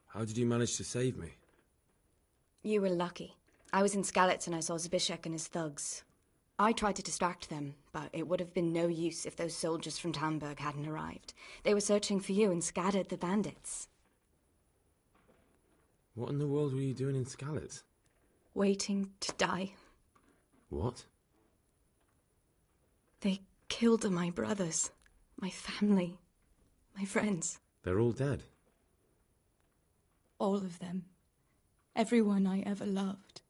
How did you manage to save me? You were lucky. I was in Skalitz and I saw Zbyszek and his thugs. I tried to distract them, but it would have been no use if those soldiers from Tamburg hadn't arrived. They were searching for you and scattered the bandits. What in the world were you doing in Skalitz? Waiting to die. What? They killed my brothers, my family, my friends. They're all dead. All of them. Everyone I ever loved.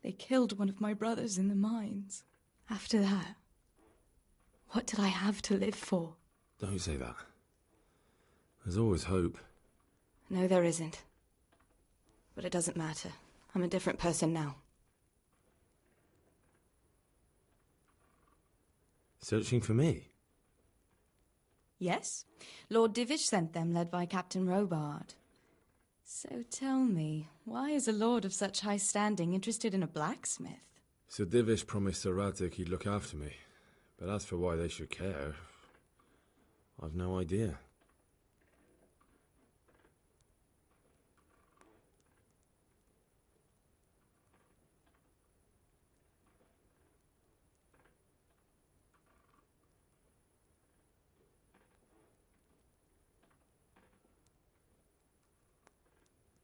They killed one of my brothers in the mines. After that, what did I have to live for? Don't say that. There's always hope. No, there isn't. But it doesn't matter. I'm a different person now. Searching for me? Yes. Lord Divish sent them, led by Captain Robard. So tell me, why is a lord of such high standing interested in a blacksmith? Sir Divish promised Sir Radzig he'd look after me. But as for why they should care, I've no idea.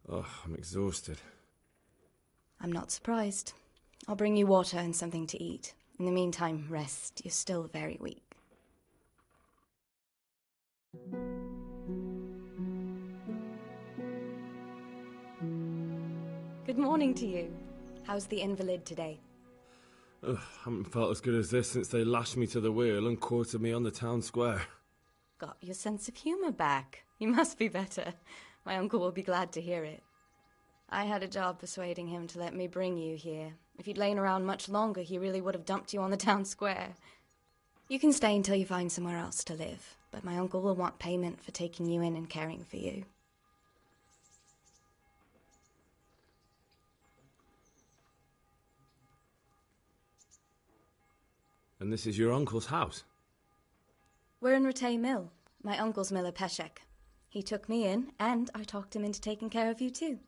Oh, I'm exhausted. I'm not surprised. I'll bring you water and something to eat. In the meantime, rest. You're still very weak. Good morning to you. How's the invalid today? Ugh, haven't felt as good as this since they lashed me to the wheel and quartered me on the town square. Got your sense of humor back. You must be better. My uncle will be glad to hear it. I had a job persuading him to let me bring you here. If you'd lain around much longer, he really would have dumped you on the town square. You can stay until you find somewhere else to live, but my uncle will want payment for taking you in and caring for you. And this is your uncle's house? We're in Ratay Mill, my uncle's miller Peshek. He took me in, and I talked him into taking care of you too.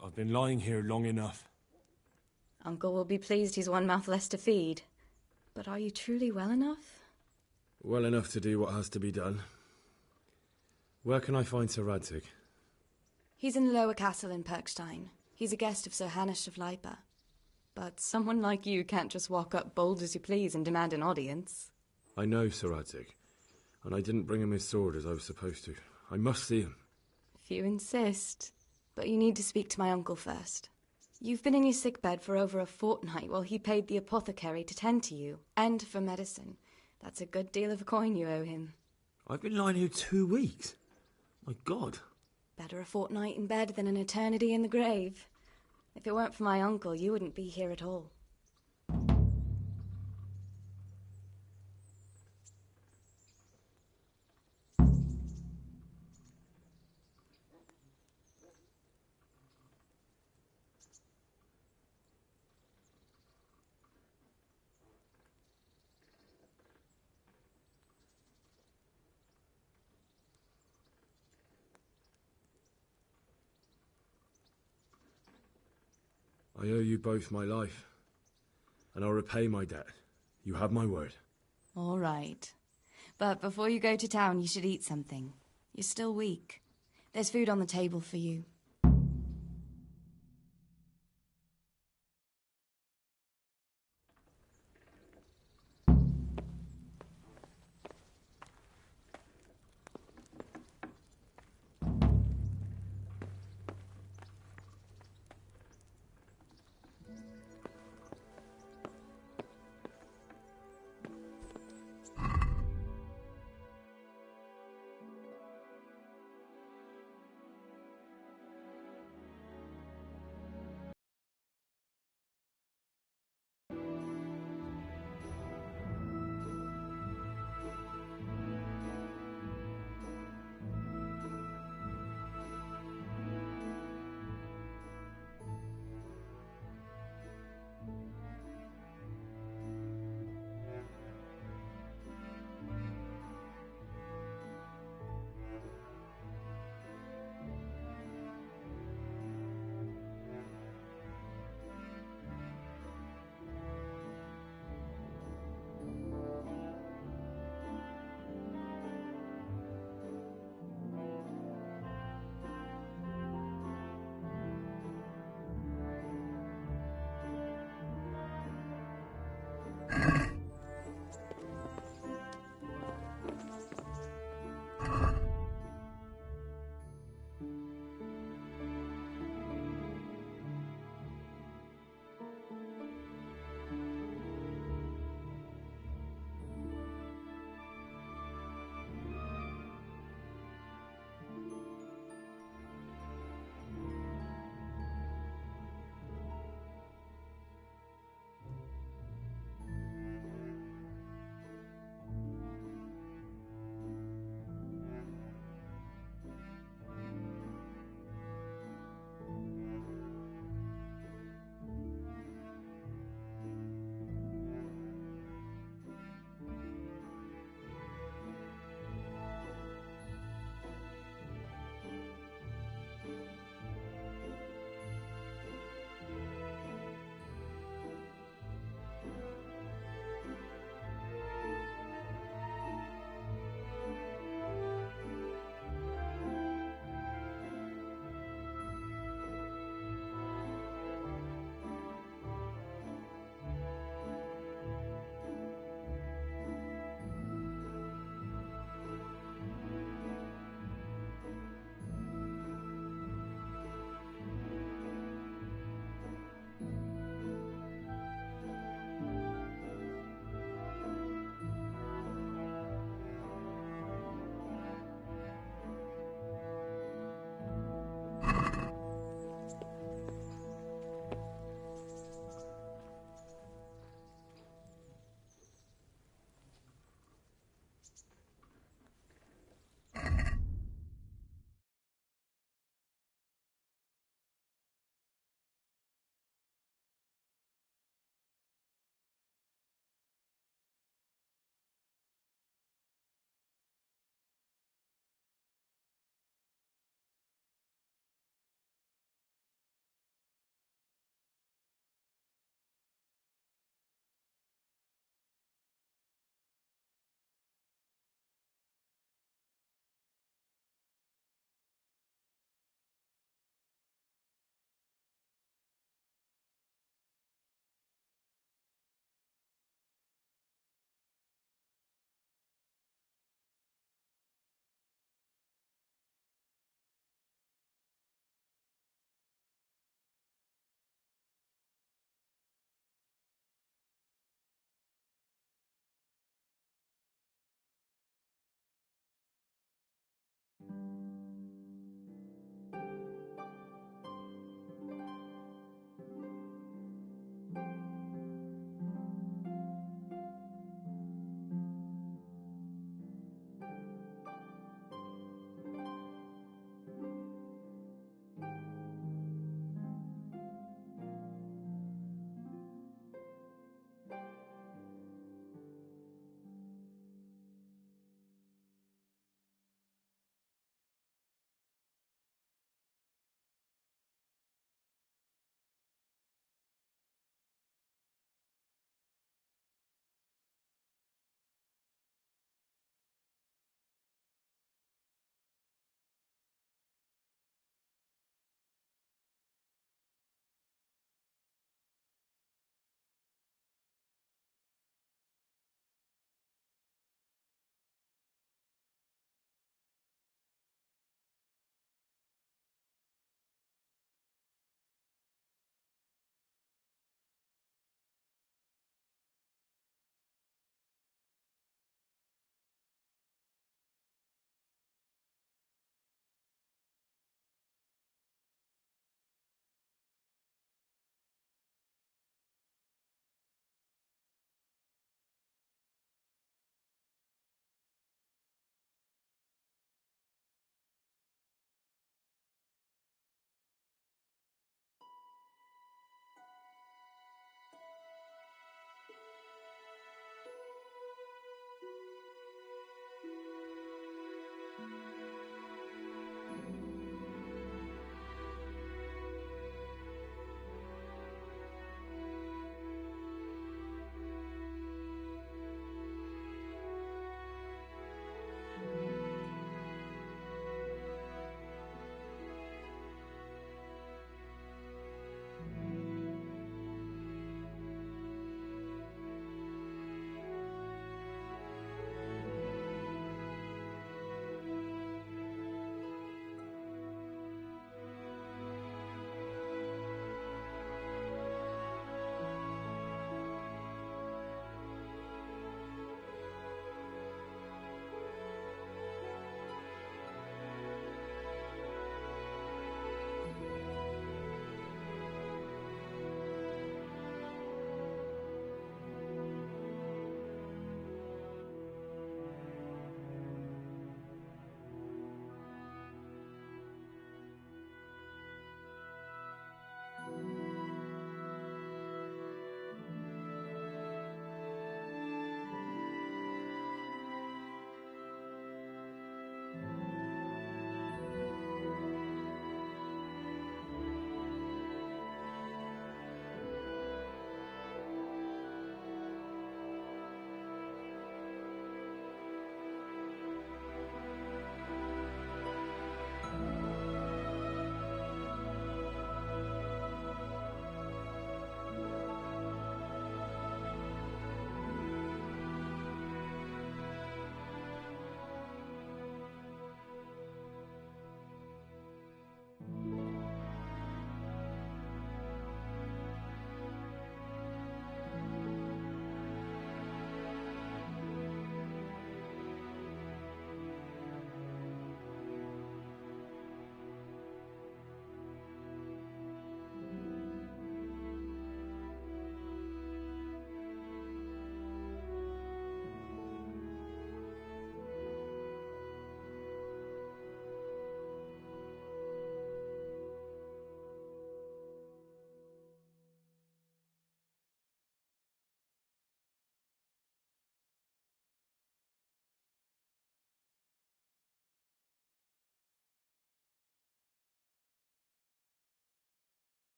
I've been lying here long enough. Uncle will be pleased he's one mouth less to feed. But are you truly well enough? Well enough to do what has to be done. Where can I find Sir Radzig? He's in the lower castle in Perkstein. He's a guest of Sir Hanush of Leipa. But someone like you can't just walk up bold as you please and demand an audience. I know Sir Radzig, and I didn't bring him his sword as I was supposed to. I must see him. If you insist. But you need to speak to my uncle first. You've been in your sickbed for over a fortnight while he paid the apothecary to tend to you, and for medicine. That's a good deal of coin you owe him. I've been lying here 2 weeks. My God. Better a fortnight in bed than an eternity in the grave. If it weren't for my uncle, you wouldn't be here at all. I owe you both my life, and I'll repay my debt. You have my word. All right. But before you go to town, you should eat something. You're still weak. There's food on the table for you.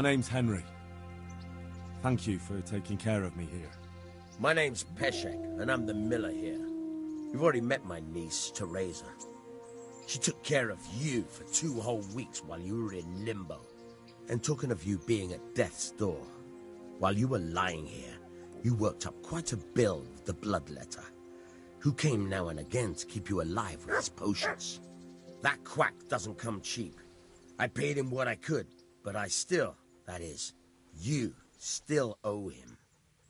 My name's Henry. Thank you for taking care of me here. My name's Peshek, and I'm the miller here. You've already met my niece, Teresa. She took care of you for 2 whole weeks while you were in limbo. And talking of you being at death's door, while you were lying here, you worked up quite a bill with the bloodletter, who came now and again to keep you alive with his potions. That quack doesn't come cheap. I paid him what I could, but I still, that is, you still owe him.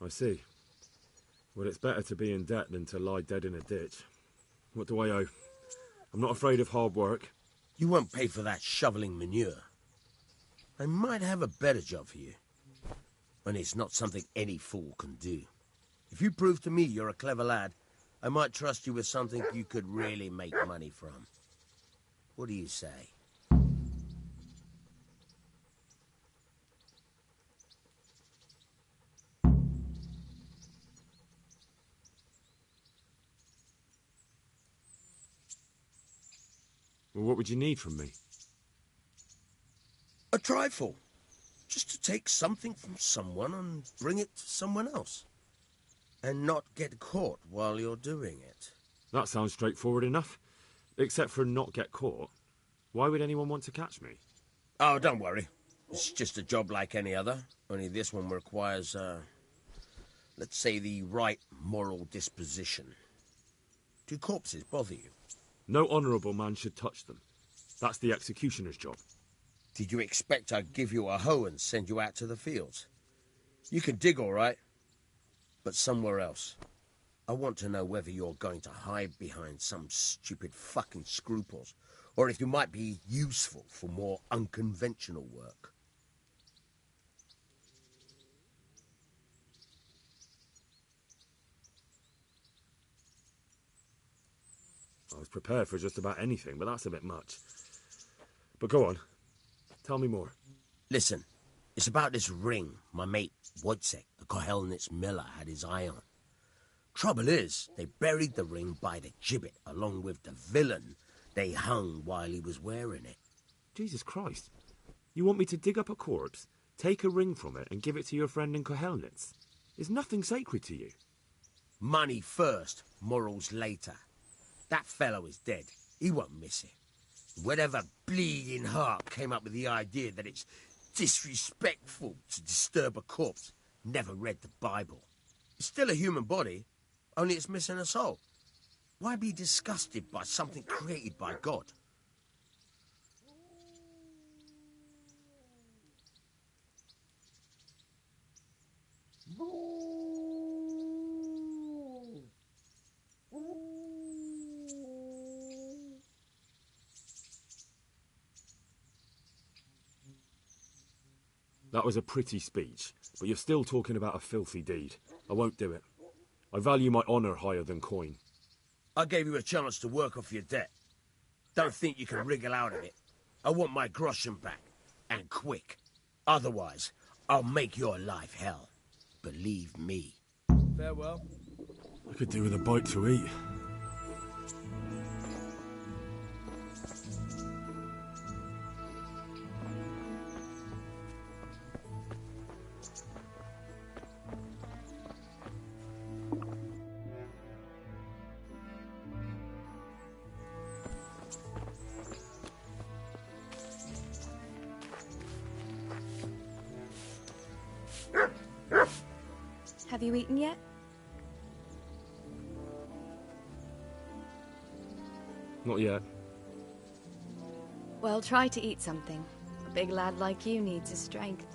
I see. Well, it's better to be in debt than to lie dead in a ditch. What do I owe? I'm not afraid of hard work. You won't pay for that shoveling manure. I might have a better job for you. And it's not something any fool can do. If you prove to me you're a clever lad, I might trust you with something you could really make money from. What do you say? Well, what would you need from me? A trifle. Just to take something from someone and bring it to someone else. And not get caught while you're doing it. That sounds straightforward enough. Except for not get caught. Why would anyone want to catch me? Oh, don't worry. It's just a job like any other. Only this one requires, let's say, the right moral disposition. Do corpses bother you? No honourable man should touch them. That's the executioner's job. Did you expect I'd give you a hoe and send you out to the fields? You can dig all right, but somewhere else. I want to know whether you're going to hide behind some stupid fucking scruples, or if you might be useful for more unconventional work. I was prepared for just about anything, but that's a bit much. But go on. Tell me more. Listen, it's about this ring my mate Wojciech, the Kohelnitz miller, had his eye on. Trouble is, they buried the ring by the gibbet along with the villain they hung while he was wearing it. Jesus Christ. You want me to dig up a corpse, take a ring from it, and give it to your friend in Kohelnitz? Is nothing sacred to you? Money first, morals later. That fellow is dead. He won't miss it. Whatever bleeding heart came up with the idea that it's disrespectful to disturb a corpse never read the Bible. It's still a human body, only it's missing a soul. Why be disgusted by something created by God? That was a pretty speech, but you're still talking about a filthy deed. I won't do it. I value my honour higher than coin. I gave you a chance to work off your debt. Don't think you can wriggle out of it. I want my groschen back, and quick. Otherwise, I'll make your life hell. Believe me. Farewell. I could do with a bite to eat. Have you eaten yet? Not yet. Well, try to eat something. A big lad like you needs his strength.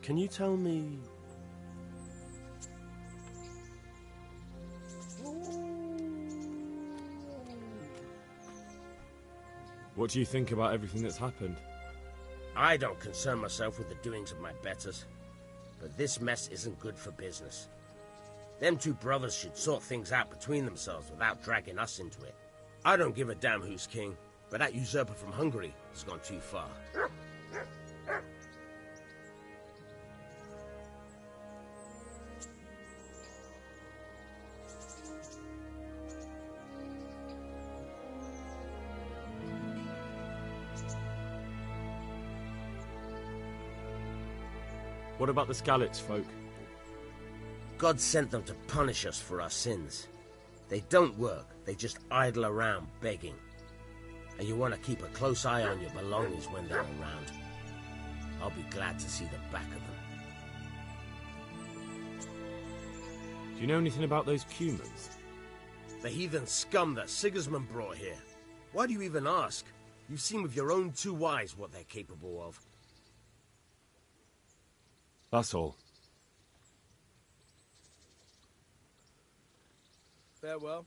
Can you tell me... What do you think about everything that's happened? I don't concern myself with the doings of my betters, but this mess isn't good for business. Them two brothers should sort things out between themselves without dragging us into it. I don't give a damn who's king, but that usurper from Hungary has gone too far. What about the Skalitz folk? God sent them to punish us for our sins. They don't work, they just idle around begging. And you want to keep a close eye on your belongings when they're around. I'll be glad to see the back of them. Do you know anything about those Cumans? The heathen scum that Sigismund brought here. Why do you even ask? You've seen with your own two eyes what they're capable of. That's all. Farewell.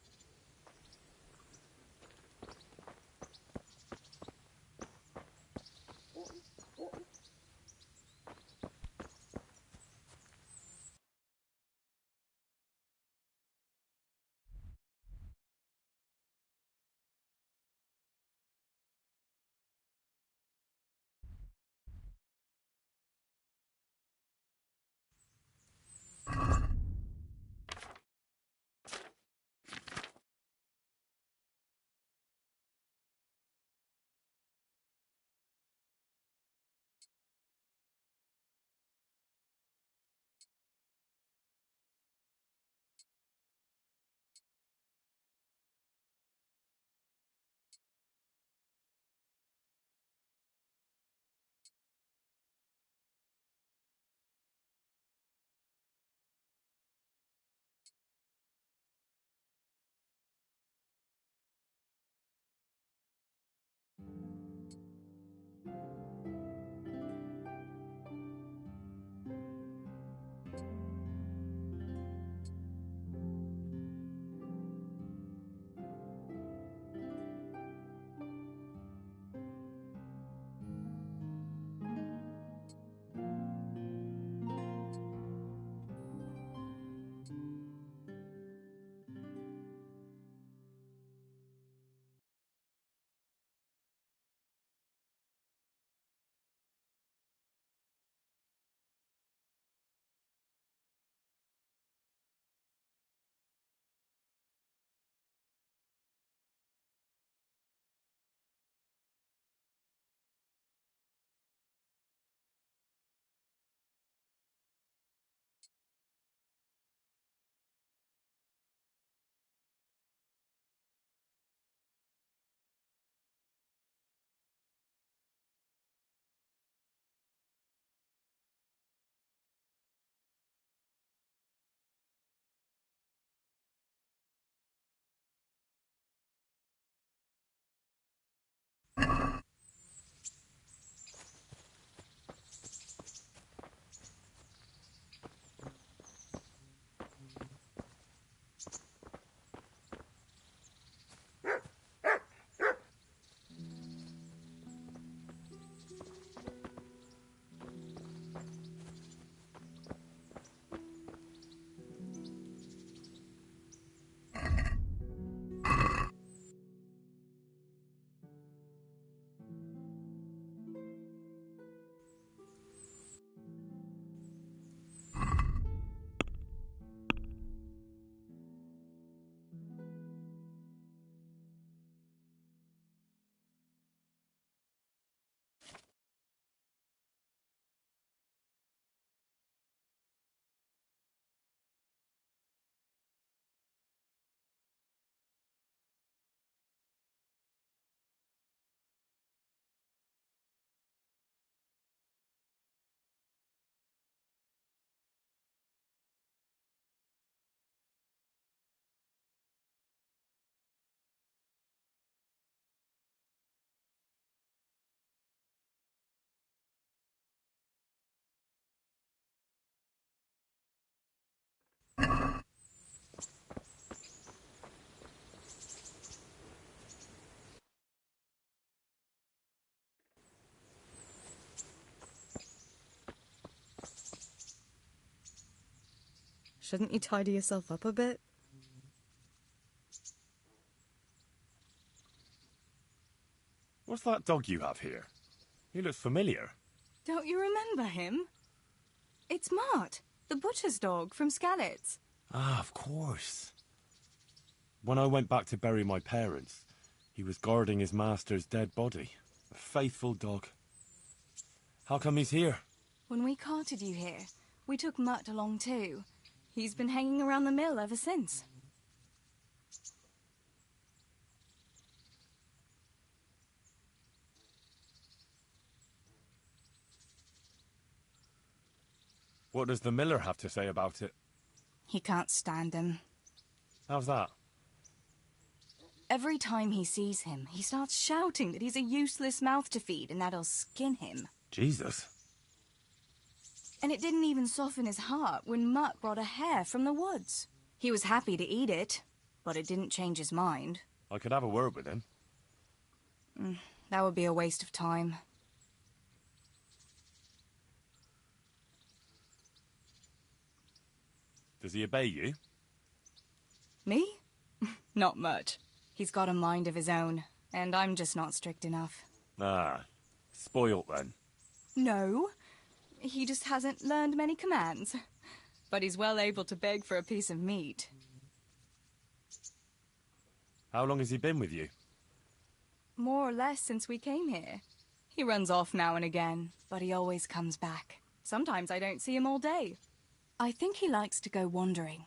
Shouldn't you tidy yourself up a bit? What's that dog you have here? He looks familiar. Don't you remember him? It's Mart, the butcher's dog from Skalitz. Ah, of course. When I went back to bury my parents, he was guarding his master's dead body. A faithful dog. How come he's here? When we carted you here, we took Mutt along too. He's been hanging around the mill ever since. What does the miller have to say about it? He can't stand him. How's that? Every time he sees him, he starts shouting that he's a useless mouth to feed and that he'll skin him. Jesus. And it didn't even soften his heart when Mutt brought a hare from the woods. He was happy to eat it, but it didn't change his mind. I could have a word with him. That would be a waste of time. Does he obey you? Me? Not much. He's got a mind of his own, and I'm just not strict enough. Ah, spoilt then. No, he just hasn't learned many commands. But he's well able to beg for a piece of meat. How long has he been with you? More or less since we came here. He runs off now and again, but he always comes back. Sometimes I don't see him all day. I think he likes to go wandering.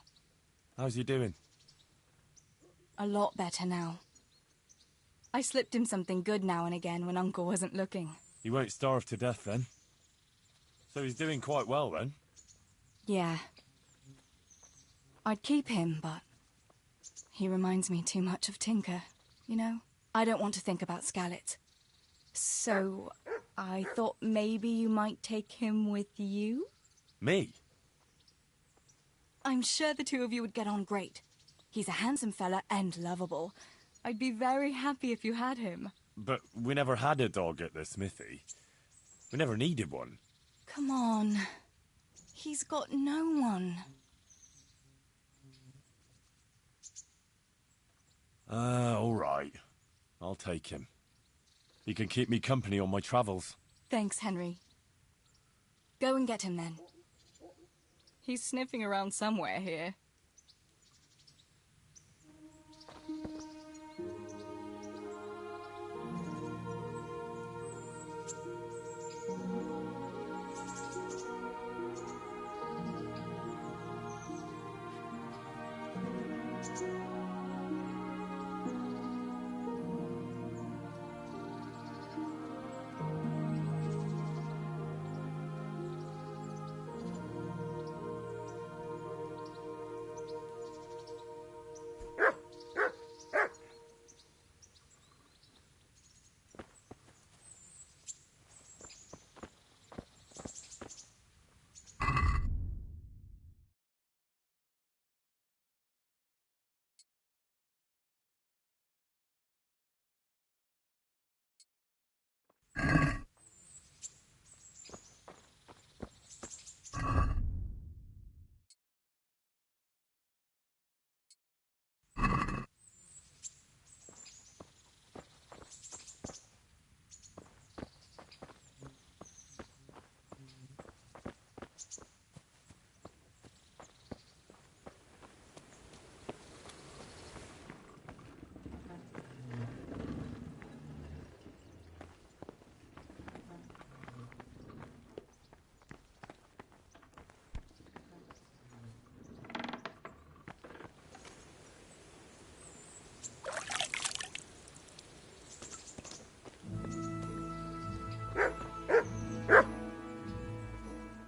How's he doing? A lot better now. I slipped him something good now and again when Uncle wasn't looking. He won't starve to death then. So he's doing quite well then? Yeah. I'd keep him, but he reminds me too much of Tinker, you know? I don't want to think about Skalitz. So I thought maybe you might take him with you? Me? I'm sure the two of you would get on great. He's a handsome fella and lovable. I'd be very happy if you had him. But we never had a dog at the smithy. We never needed one. Come on. He's got no one. All right. I'll take him. He can keep me company on my travels. Thanks, Henry. Go and get him then. He's sniffing around somewhere here.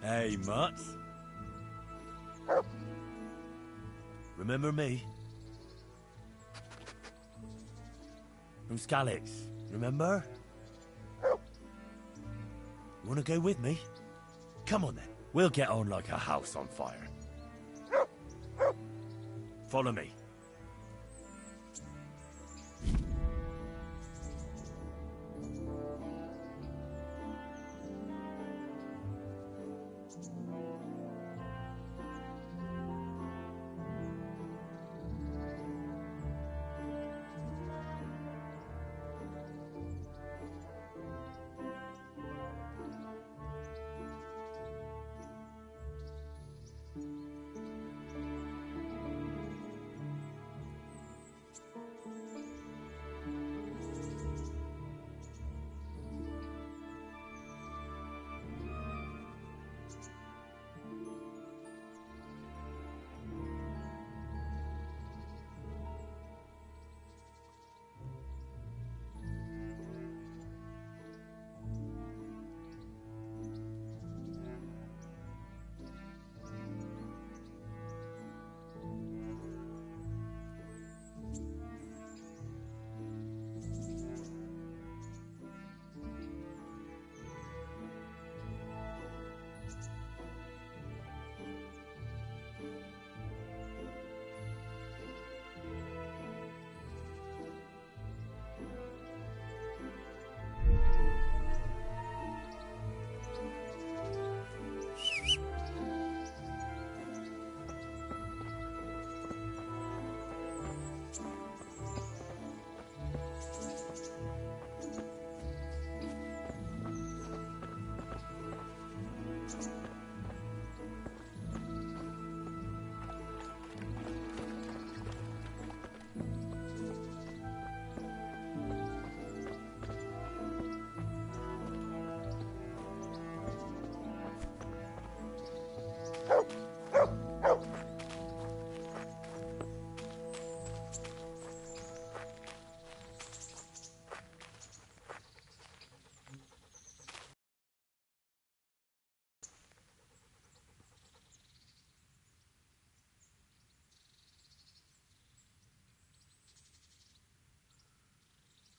Hey, Mutt. Remember me? From Skalitz, remember? Wanna go with me? Come on then, we'll get on like a house on fire. Follow me.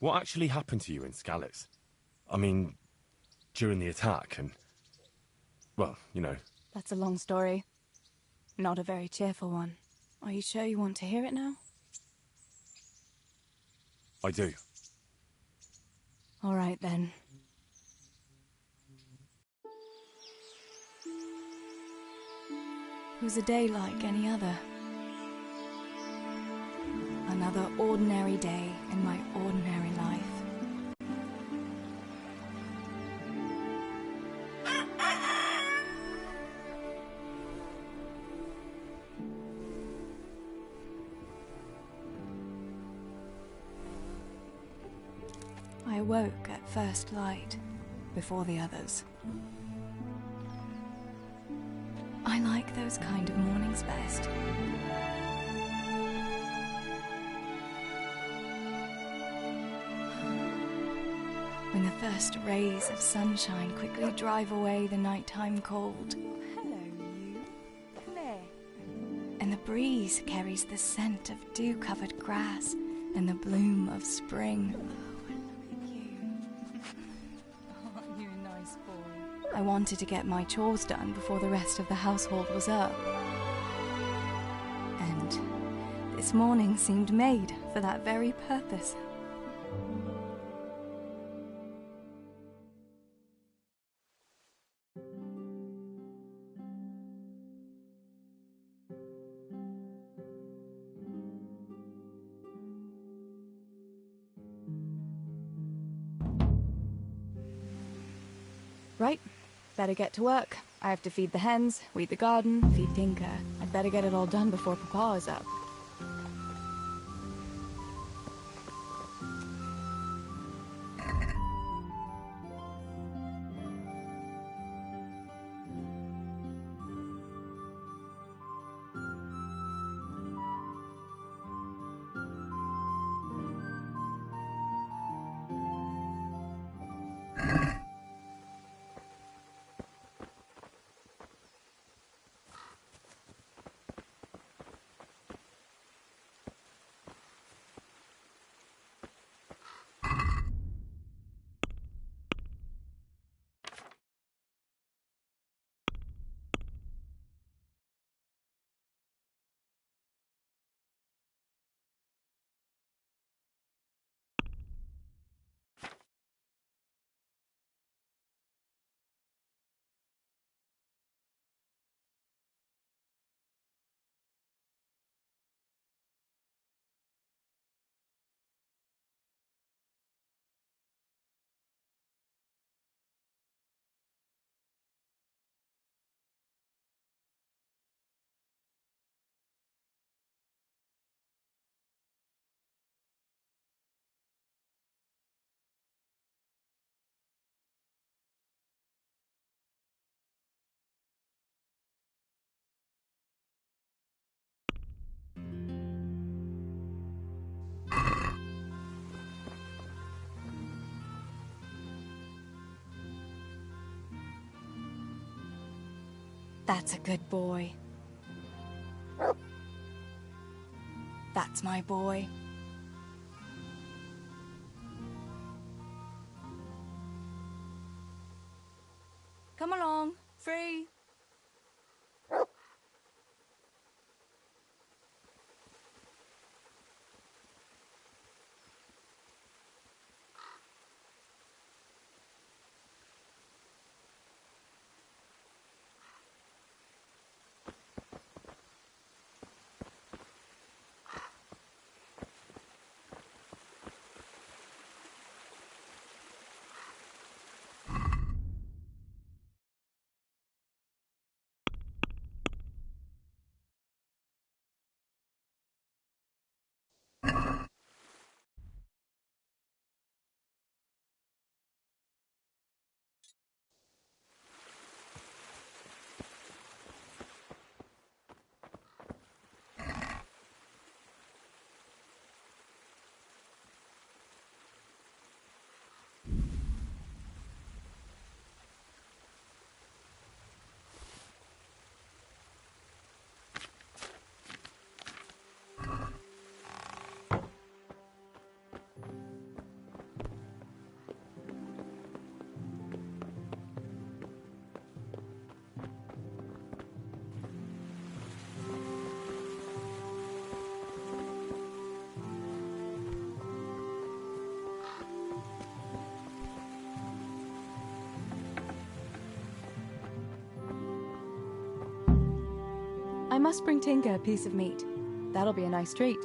What actually happened to you in Skalitz? I mean, during the attack and... well, you know. That's a long story. Not a very cheerful one. Are you sure you want to hear it now? I do. All right, then. It was a day like any other. Another ordinary day in my ordinary life. I awoke at first light, before the others. I like those kind of mornings best. When the first rays of sunshine quickly drive away the nighttime cold. Hello, you. Come here. And the breeze carries the scent of dew-covered grass and the bloom of spring. I wanted to get my chores done before the rest of the household was up. And this morning seemed made for that very purpose. Right. Better get to work. I have to feed the hens, weed the garden, feed Tinker. I'd better get it all done before Papa is up. That's a good boy. That's my boy. Come along, free. I must bring Tinker a piece of meat. That'll be a nice treat.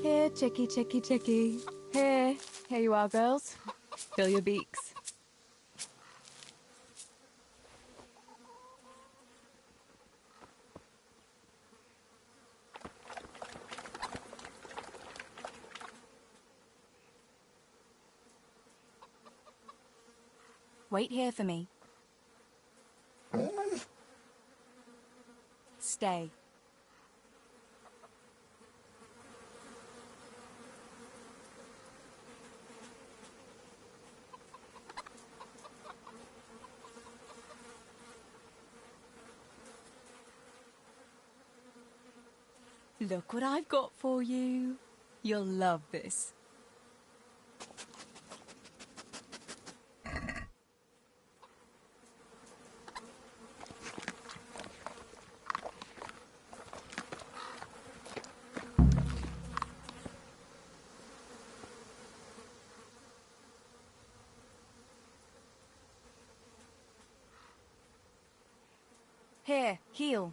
Here, chickie, chickie, chickie. Here you are, girls. Fill your beaks. Wait here for me. Stay. Look what I've got for you. You'll love this. Here, heal.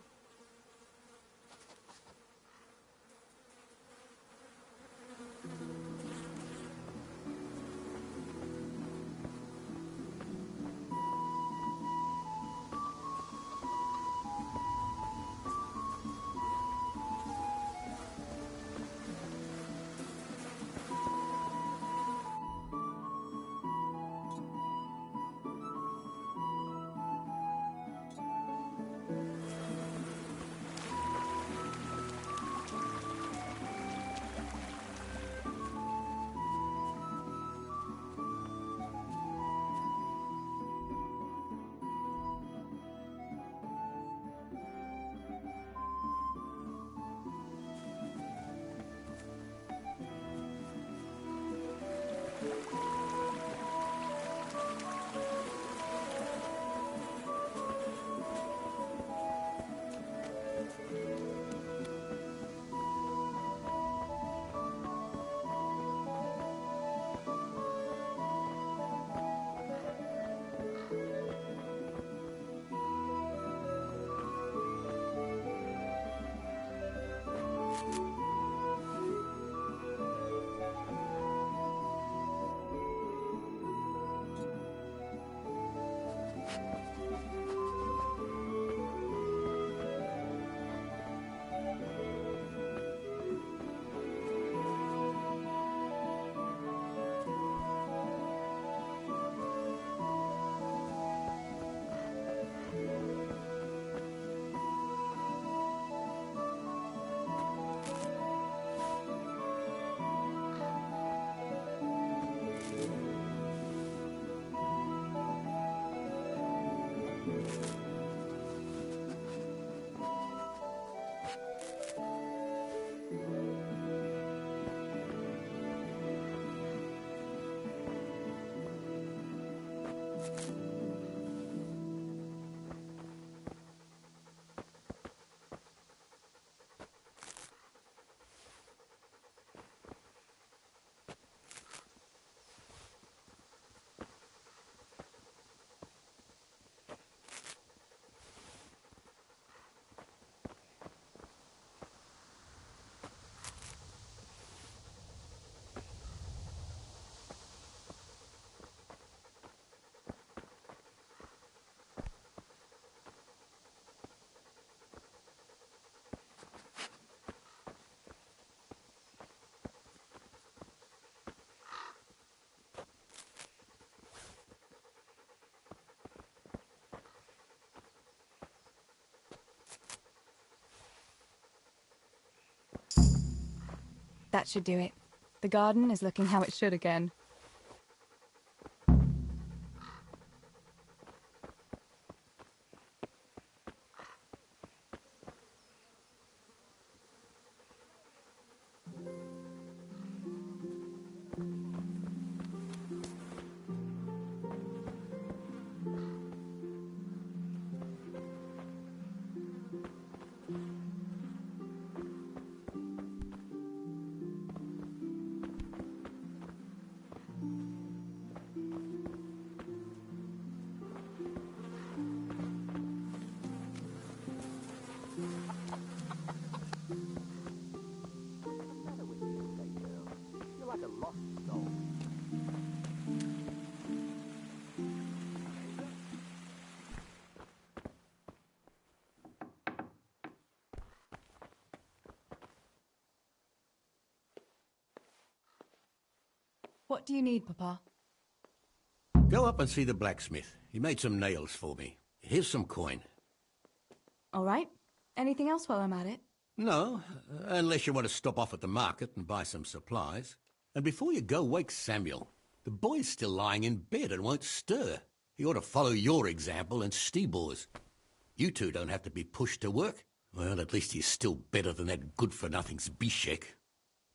That should do it. The garden is looking how it should again. What do you need, Papa? Go up and see the blacksmith. He made some nails for me. Here's some coin. All right. Anything else while I'm at it? No, unless you want to stop off at the market and buy some supplies. And before you go, wake Samuel. The boy's still lying in bed and won't stir. He ought to follow your example and Stebor's. You two don't have to be pushed to work. Well, at least he's still better than that good-for-nothing Zbyszek.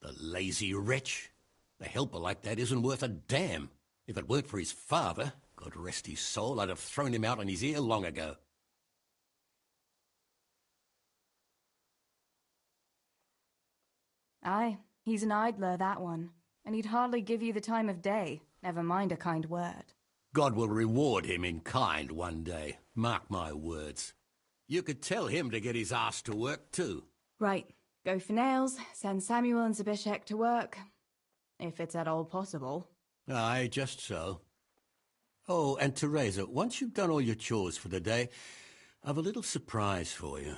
The lazy wretch. A helper like that isn't worth a damn. If it weren't for his father, God rest his soul, I'd have thrown him out on his ear long ago. Aye, he's an idler, that one. And he'd hardly give you the time of day, never mind a kind word. God will reward him in kind one day, mark my words. You could tell him to get his ass to work too. Right, go for nails, send Samuel and Zbyszek to work. If it's at all possible. Aye, just so. Oh, and Teresa, once you've done all your chores for the day, I've a little surprise for you.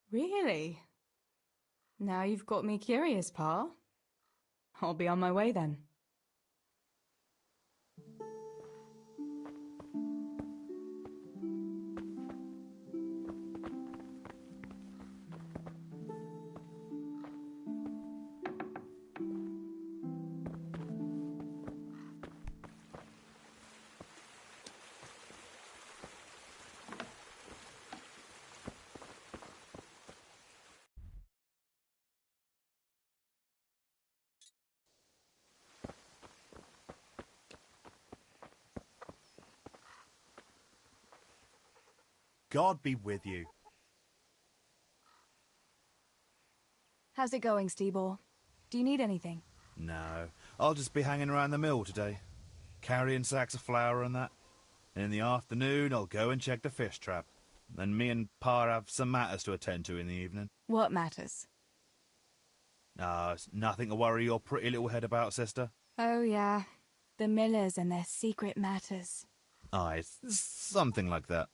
Really? Now you've got me curious, Pa. I'll be on my way then. God be with you. How's it going, Stebor? Do you need anything? No, I'll just be hanging around the mill today, carrying sacks of flour and that. And in the afternoon, I'll go and check the fish trap. Then me and Pa have some matters to attend to in the evening. What matters? It's nothing to worry your pretty little head about, sister. Oh, yeah. The Millers and their secret matters. Aye, it's something like that.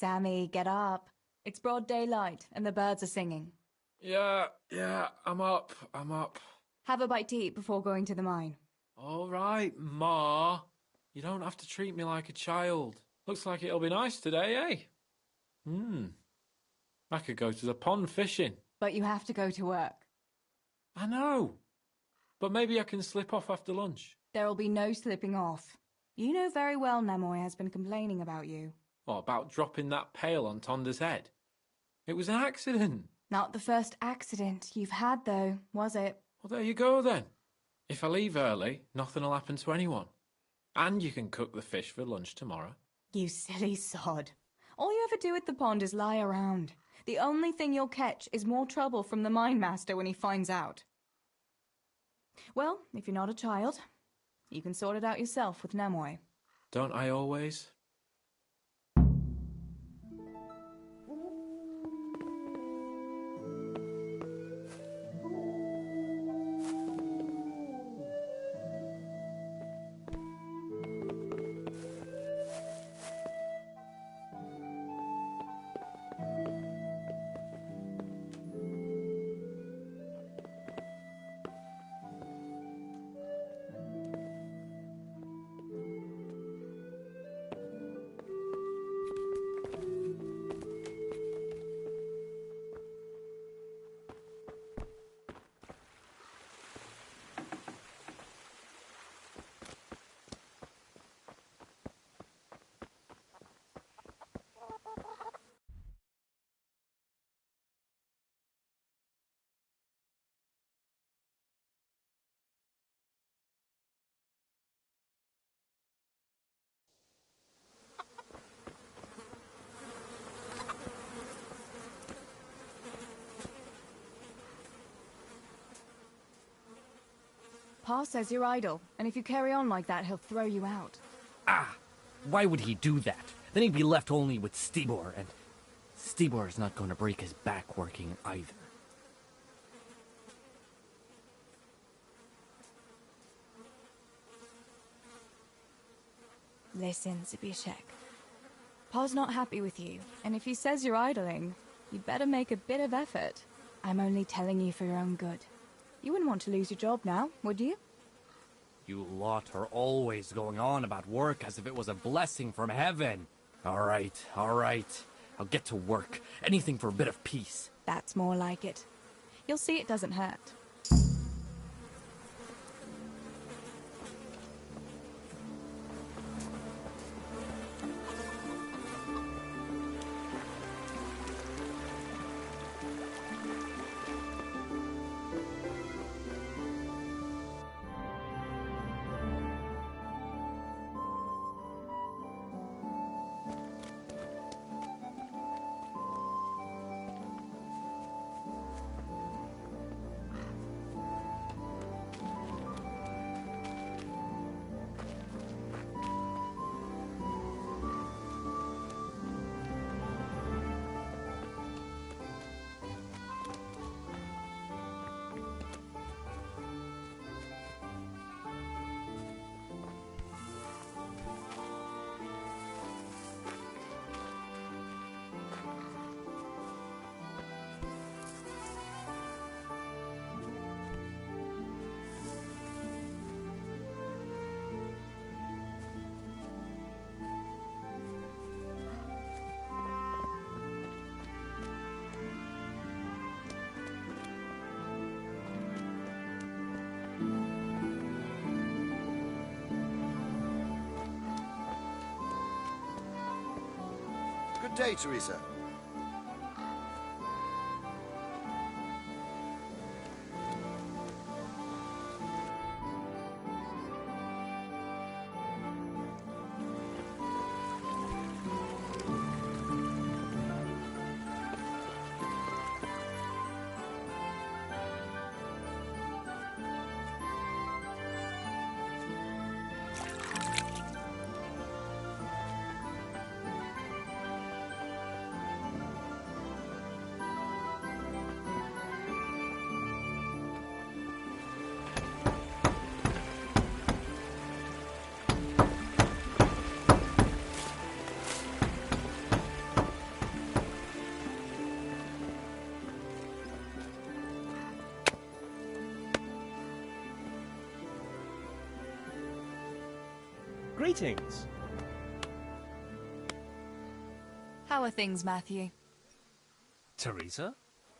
Sammy, get up. It's broad daylight, and the birds are singing. Yeah, I'm up. Have a bite to eat before going to the mine. All right, Ma. You don't have to treat me like a child. Looks like it'll be nice today, eh? I could go to the pond fishing. But you have to go to work. I know. But maybe I can slip off after lunch. There'll be no slipping off. You know very well Nemoy has been complaining about you. What, about dropping that pail on Tonda's head? It was an accident. Not the first accident you've had, though, was it? Well, there you go, then. If I leave early, nothing will happen to anyone. And you can cook the fish for lunch tomorrow. You silly sod. All you ever do at the pond is lie around. The only thing you'll catch is more trouble from the mine master when he finds out. Well, if you're not a child, you can sort it out yourself with Nemoy. Don't I always? Pa says you're idle, and if you carry on like that, he'll throw you out. Ah! Why would he do that? Then he'd be left only with Stibor, and Stibor is not going to break his back working either. Listen, Zbyszek. Pa's not happy with you, and if he says you're idling, you'd better make a bit of effort. I'm only telling you for your own good. You wouldn't want to lose your job now, would you? You lot are always going on about work as if it was a blessing from heaven. All right. I'll get to work. Anything for a bit of peace. That's more like it. You'll see it doesn't hurt. Good day, Teresa. Greetings. How are things, Matthew? Teresa?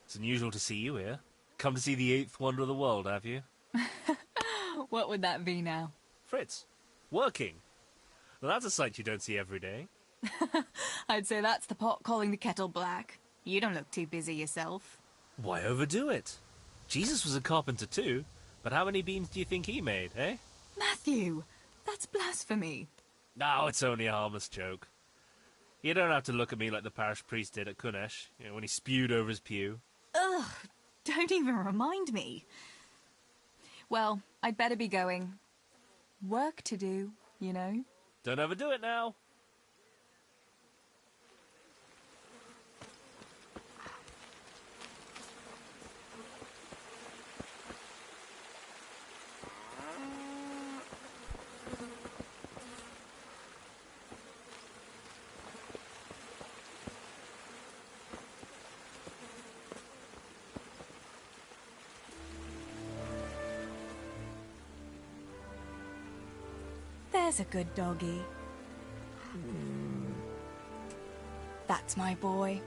It's unusual to see you here. Come to see the eighth wonder of the world, have you? What would that be now? Fritz, working. Now that's a sight you don't see every day. I'd say that's the pot calling the kettle black. You don't look too busy yourself. Why overdo it? Jesus was a carpenter too, but how many beams do you think he made, eh? Matthew, that's blasphemy. No, it's only a harmless joke. You don't have to look at me like the parish priest did at Kunesh, when he spewed over his pew. Ugh, don't even remind me. Well, I'd better be going. Work to do, you know. Don't overdo it now. There's a good doggy. That's my boy.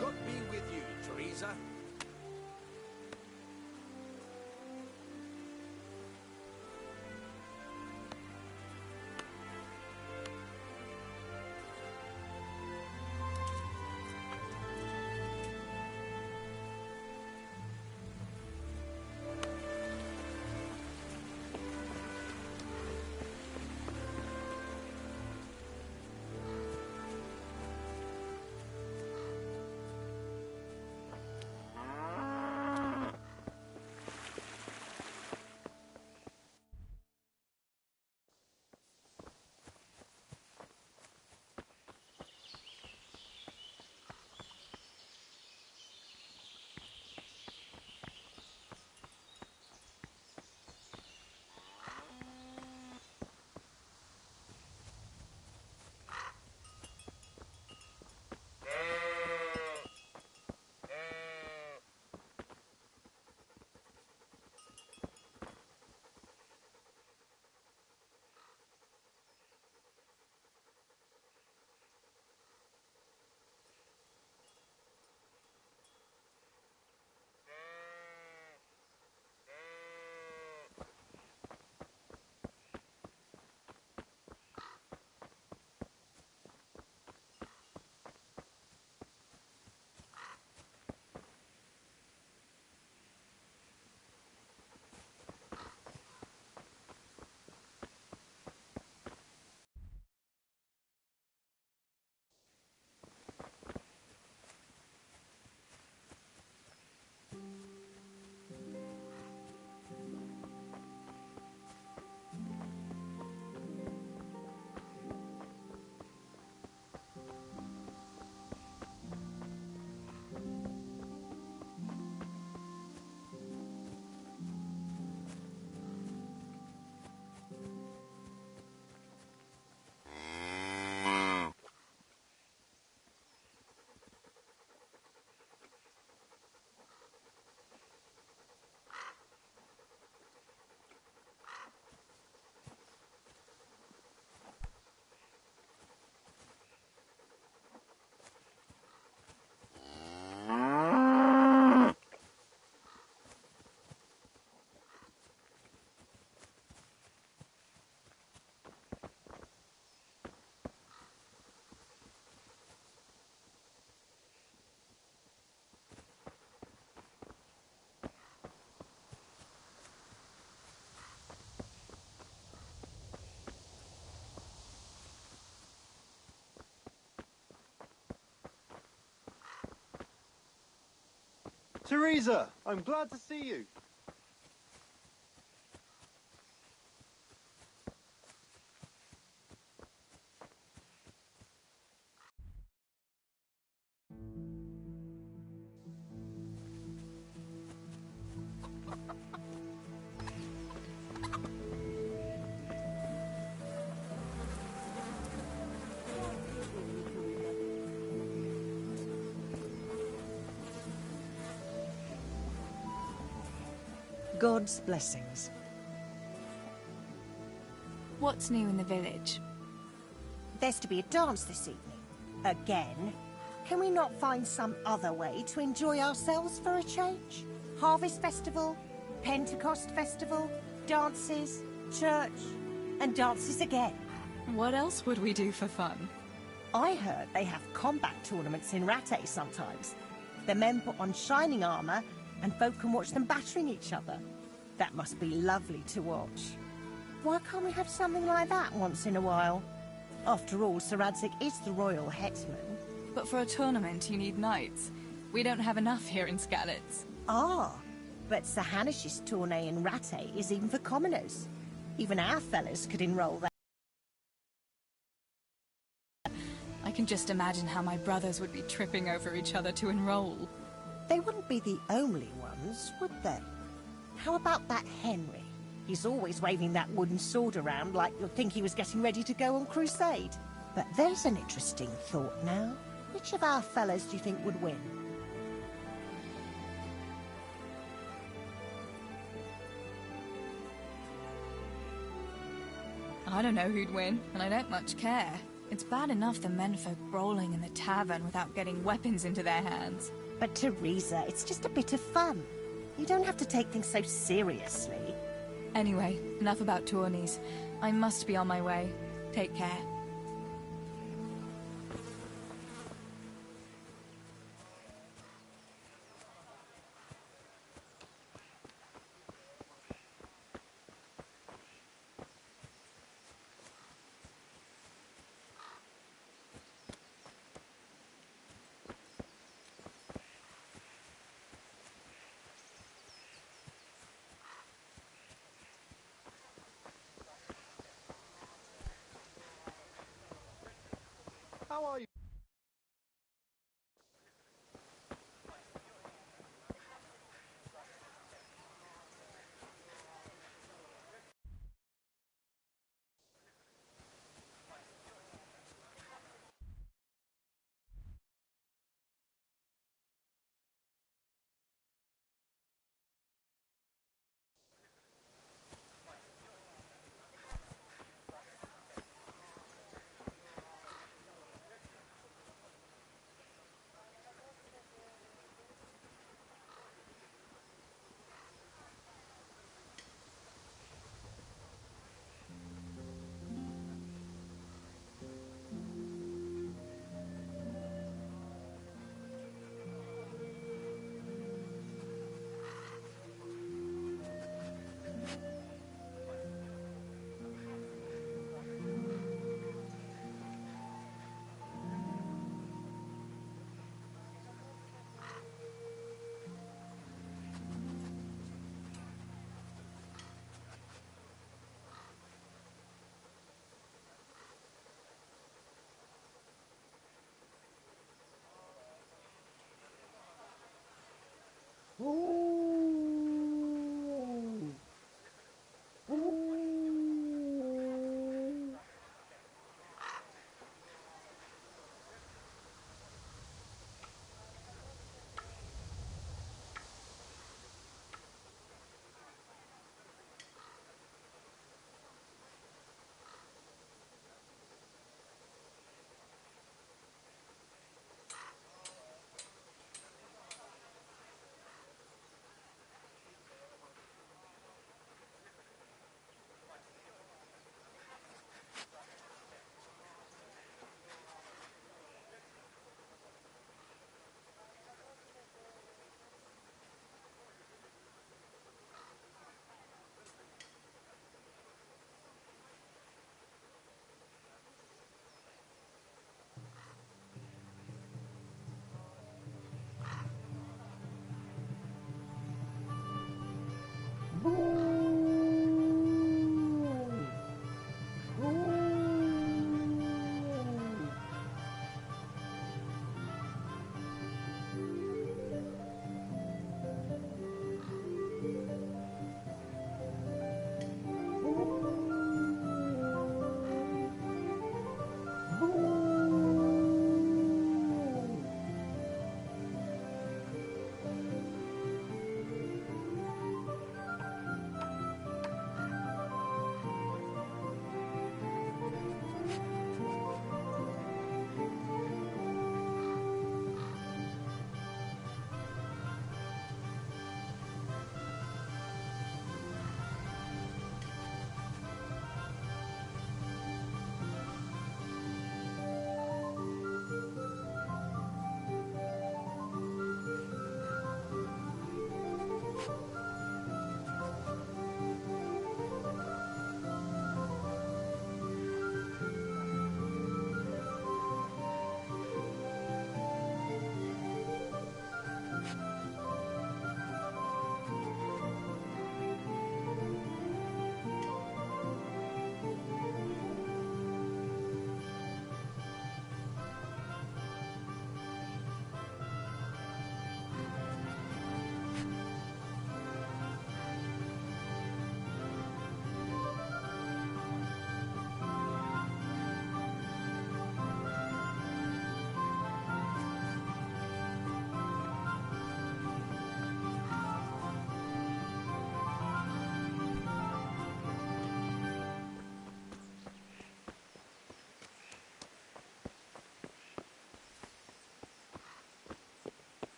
God be with you, Teresa. Teresa, I'm glad to see you. God's blessings. What's new in the village? There's to be a dance this evening. Again. Can we not find some other way to enjoy ourselves for a change? Harvest Festival, Pentecost Festival, dances, church, and dances again. What else would we do for fun? I heard they have combat tournaments in Rattay sometimes. The men put on shining armour and folk can watch them battering each other. That must be lovely to watch. Why can't we have something like that once in a while? After all, Sir Radzig is the royal hetman. But for a tournament, you need knights. We don't have enough here in Skalitz. Ah, but Sir Hanish's tourney in Rattay is even for commoners. Even our fellas could enroll there. I can just imagine how my brothers would be tripping over each other to enroll. They wouldn't be the only ones, would they? How about that Henry? He's always waving that wooden sword around like you'd think he was getting ready to go on crusade. But there's an interesting thought now. Which of our fellas do you think would win? I don't know who'd win, and I don't much care. It's bad enough the menfolk brawling in the tavern without getting weapons into their hands. But Teresa, it's just a bit of fun. You don't have to take things so seriously. Anyway, enough about tourneys. I must be on my way. Take care. How are you?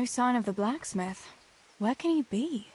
No sign of the blacksmith. Where can he be?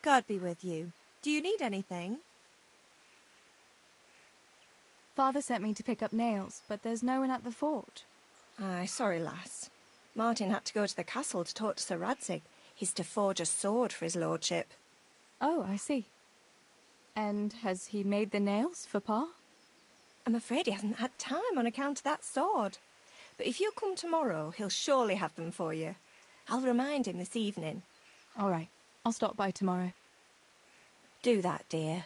God be with you. Do you need anything? Father sent me to pick up nails, but there's no one at the fort. Aye, sorry, lass. Martin had to go to the castle to talk to Sir Radzig. He's to forge a sword for his lordship. Oh, I see. And has he made the nails for Pa? I'm afraid he hasn't had time on account of that sword. But if you come tomorrow, he'll surely have them for you. I'll remind him this evening. All right. I'll stop by tomorrow. Do that, dear.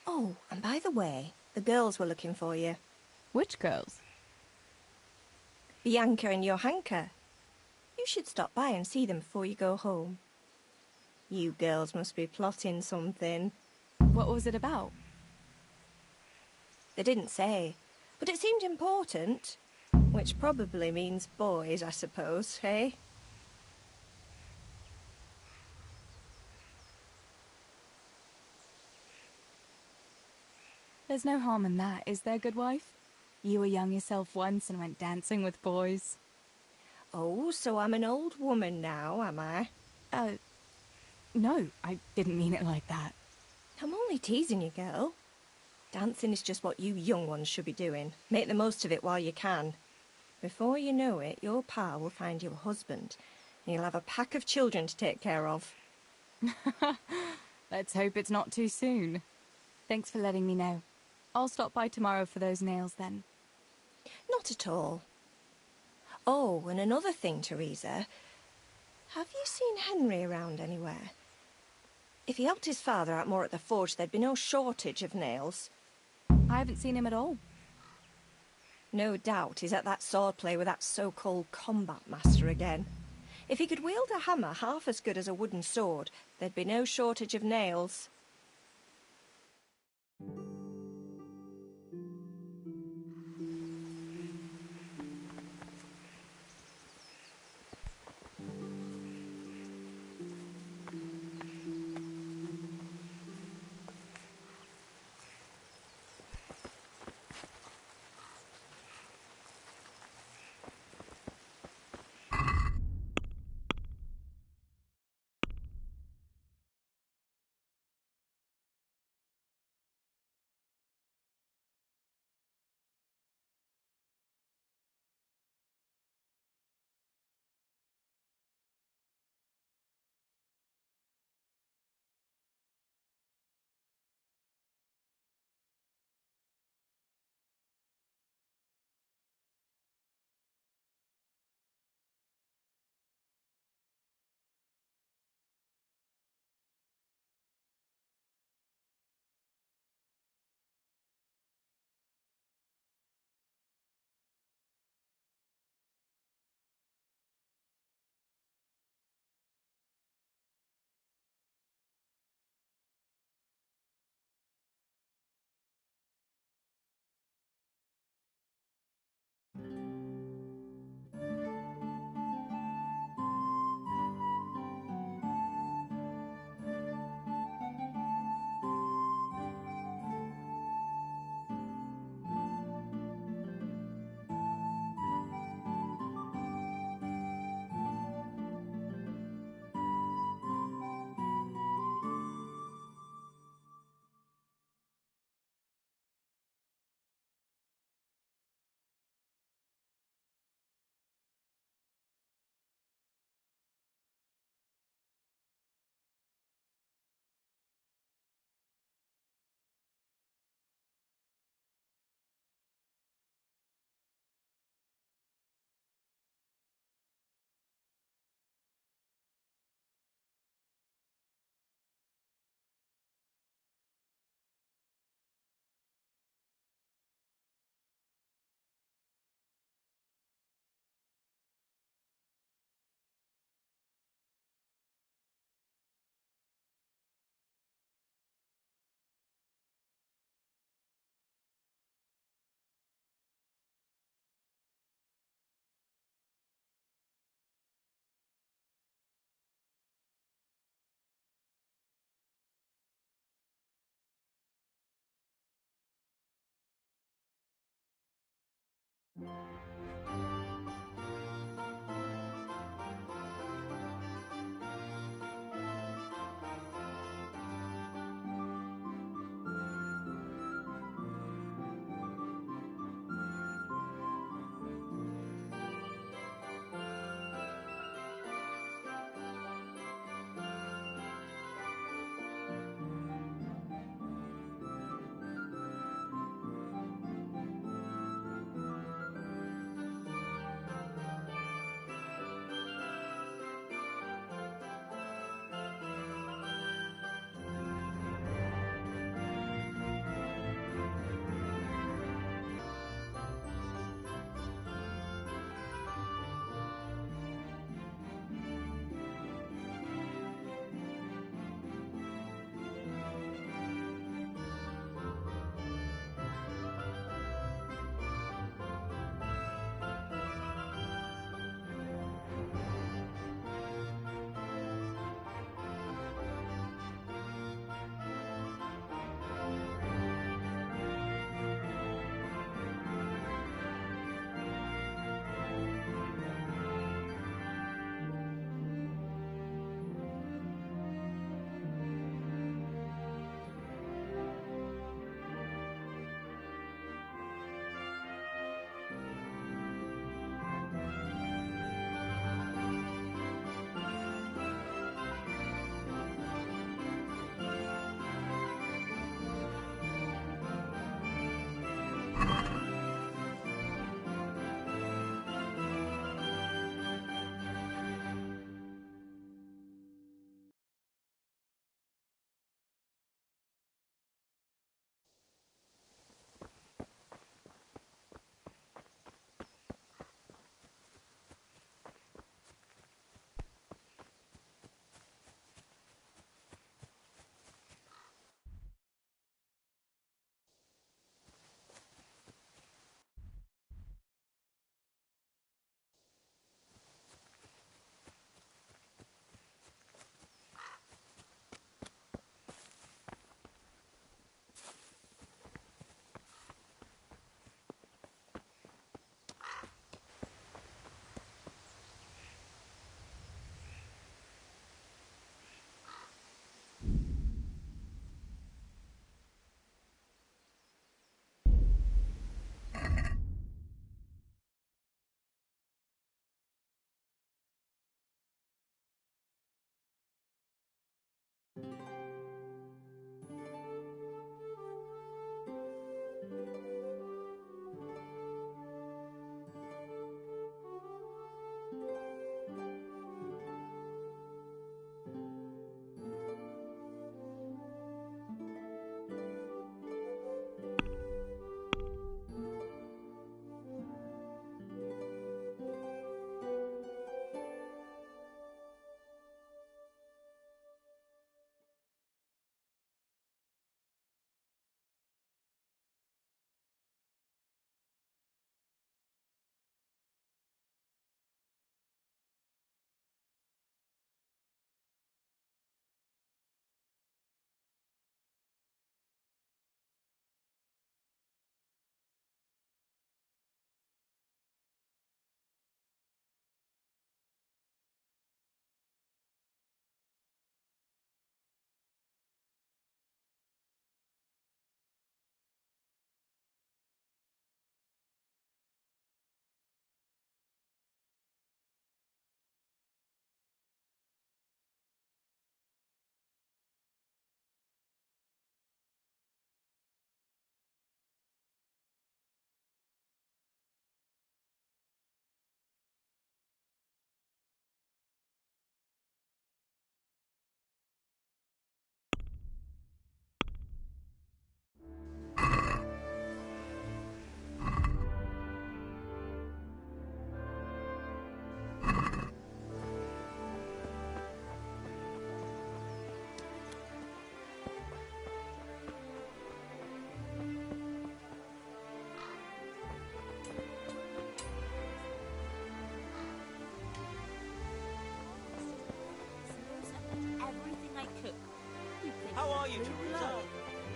Oh, and by the way, the girls were looking for you. Which girls? Bianca and Johanka. You should stop by and see them before you go home. You girls must be plotting something. What was it about? They didn't say, but it seemed important. Which probably means boys, I suppose, eh? There's no harm in that, is there, good wife? You were young yourself once and went dancing with boys. Oh, so I'm an old woman now, am I? No, I didn't mean it like that. I'm only teasing you, girl. Dancing is just what you young ones should be doing. Make the most of it while you can. Before you know it, your pa will find you a husband, and you'll have a pack of children to take care of. Let's hope it's not too soon. Thanks for letting me know. I'll stop by tomorrow for those nails then. Not at all. Oh, and another thing, Teresa. Have you seen Henry around anywhere? If he helped his father out more at the forge, there'd be no shortage of nails. I haven't seen him at all. No doubt he's at that swordplay with that so-called combat master again. If he could wield a hammer half as good as a wooden sword, there'd be no shortage of nails.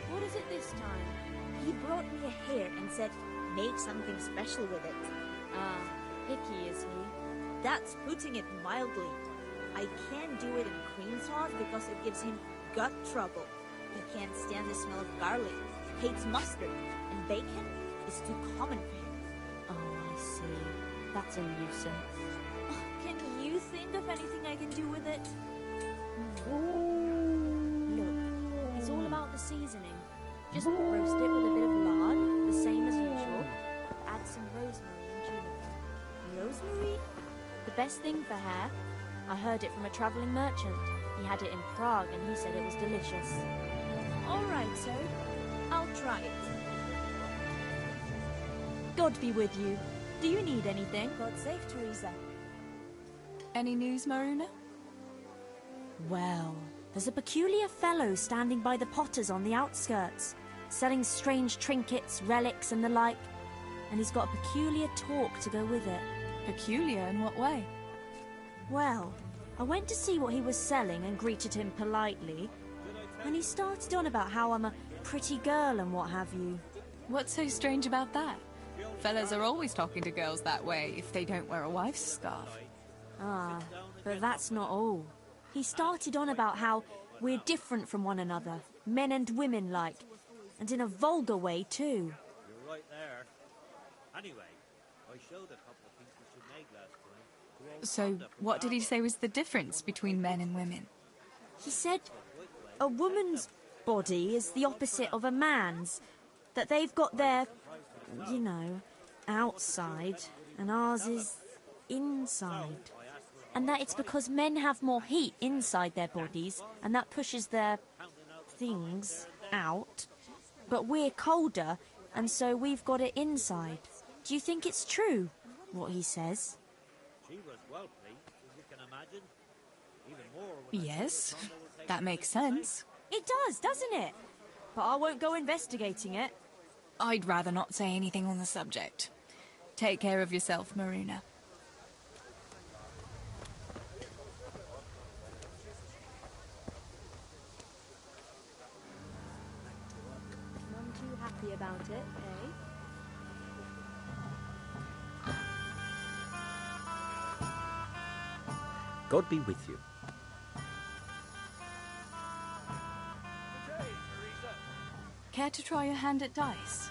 What is it this time? He brought me a hair and said, make something special with it. Ah, picky is he? That's putting it mildly. I can't do it in cream sauce because it gives him gut trouble. He can't stand the smell of garlic, hates mustard, and bacon is too common for him. Oh, I see. That's a nuisance. Oh, can you think of anything I can do with it? Look, it's all about the seasoning. Just roast it with a bit of lard, the same as usual. Add some rosemary and juniper. Rosemary? The best thing for hair. I heard it from a travelling merchant. He had it in Prague and he said it was delicious. All right, sir. I'll try it. God be with you. Do you need anything? God save Teresa. Any news, Maruna? Well, there's a peculiar fellow standing by the potters on the outskirts, selling strange trinkets, relics and the like, and he's got a peculiar talk to go with it. Peculiar in what way? Well, I went to see what he was selling and greeted him politely, and he started on about how I'm a pretty girl and what have you. What's so strange about that? Fellas are always talking to girls that way if they don't wear a wife's scarf. Ah, but that's not all. He started on about how we're different from one another, men and women like, and in a vulgar way too. You're right there. Anyway, I showed a couple of pieces you made last time. So, what did he say was the difference between men and women? He said a woman's body is the opposite of a man's, that they've got their, you know, outside, and ours is inside. And that it's because men have more heat inside their bodies, and that pushes their things out. But we're colder, and so we've got it inside. Do you think it's true, what he says? She was well pleased, as you can imagine. Even more Yes, that makes sense. It does, doesn't it? But I won't go investigating it. I'd rather not say anything on the subject. Take care of yourself, Maruna. None too happy about it, eh? God be with you. Care to try your hand at dice?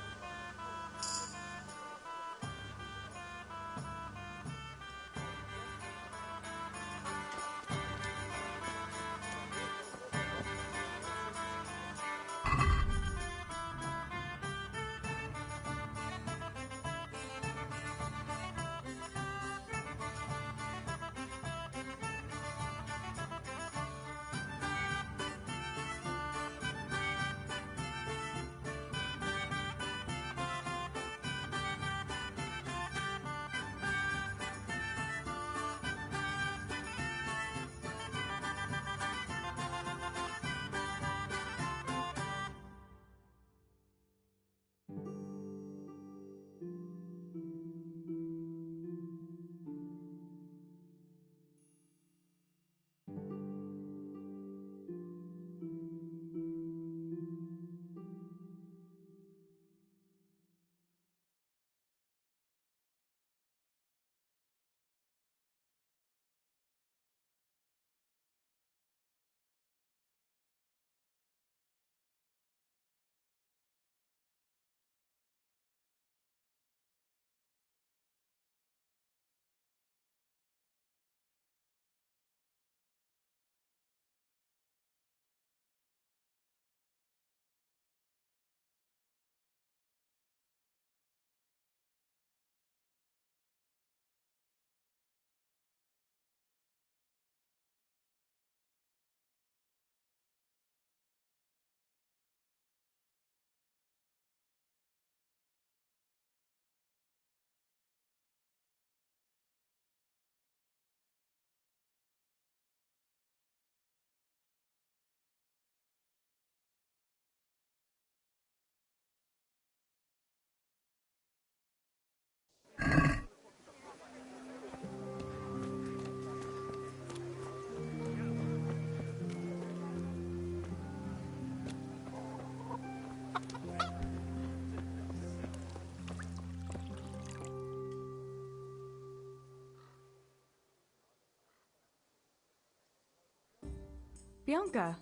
Bianca,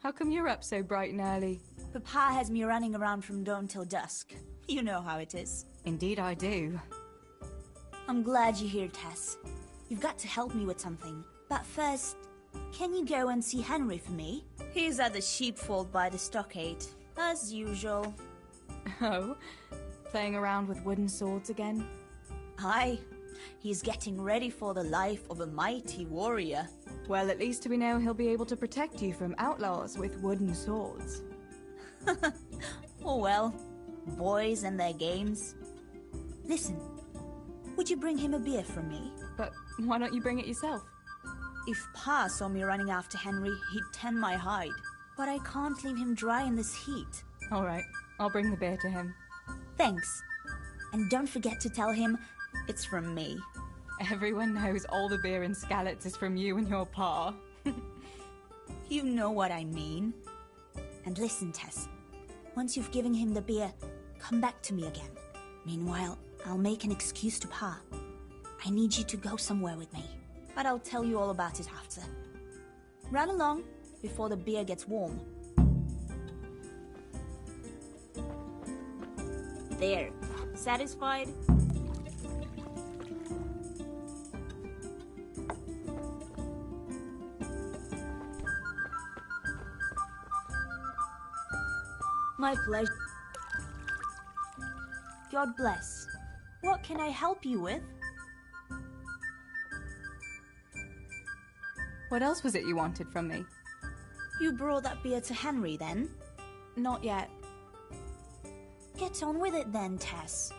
how come you're up so bright and early? Papa has me running around from dawn till dusk. You know how it is. Indeed I do. I'm glad you're here, Tess. You've got to help me with something. But first, can you go and see Henry for me? He's at the sheepfold by the stockade, as usual. Oh? Playing around with wooden swords again? Aye. He's getting ready for the life of a mighty warrior. Well, at least we know he'll be able to protect you from outlaws with wooden swords. Oh well, boys and their games. Listen, would you bring him a beer from me? But why don't you bring it yourself? If Pa saw me running after Henry, he'd tan my hide. But I can't leave him dry in this heat. All right, I'll bring the beer to him. Thanks. And don't forget to tell him it's from me. Everyone knows all the beer in Skalitz is from you and your pa. You know what I mean. And listen, Tess. Once you've given him the beer, come back to me again. Meanwhile, I'll make an excuse to Pa. I need you to go somewhere with me. But I'll tell you all about it after. Run along before the beer gets warm. There. Satisfied? My pleasure. God bless. What can I help you with? What else was it you wanted from me? You brought that beer to Henry, then? Not yet. Get on with it then, Tess.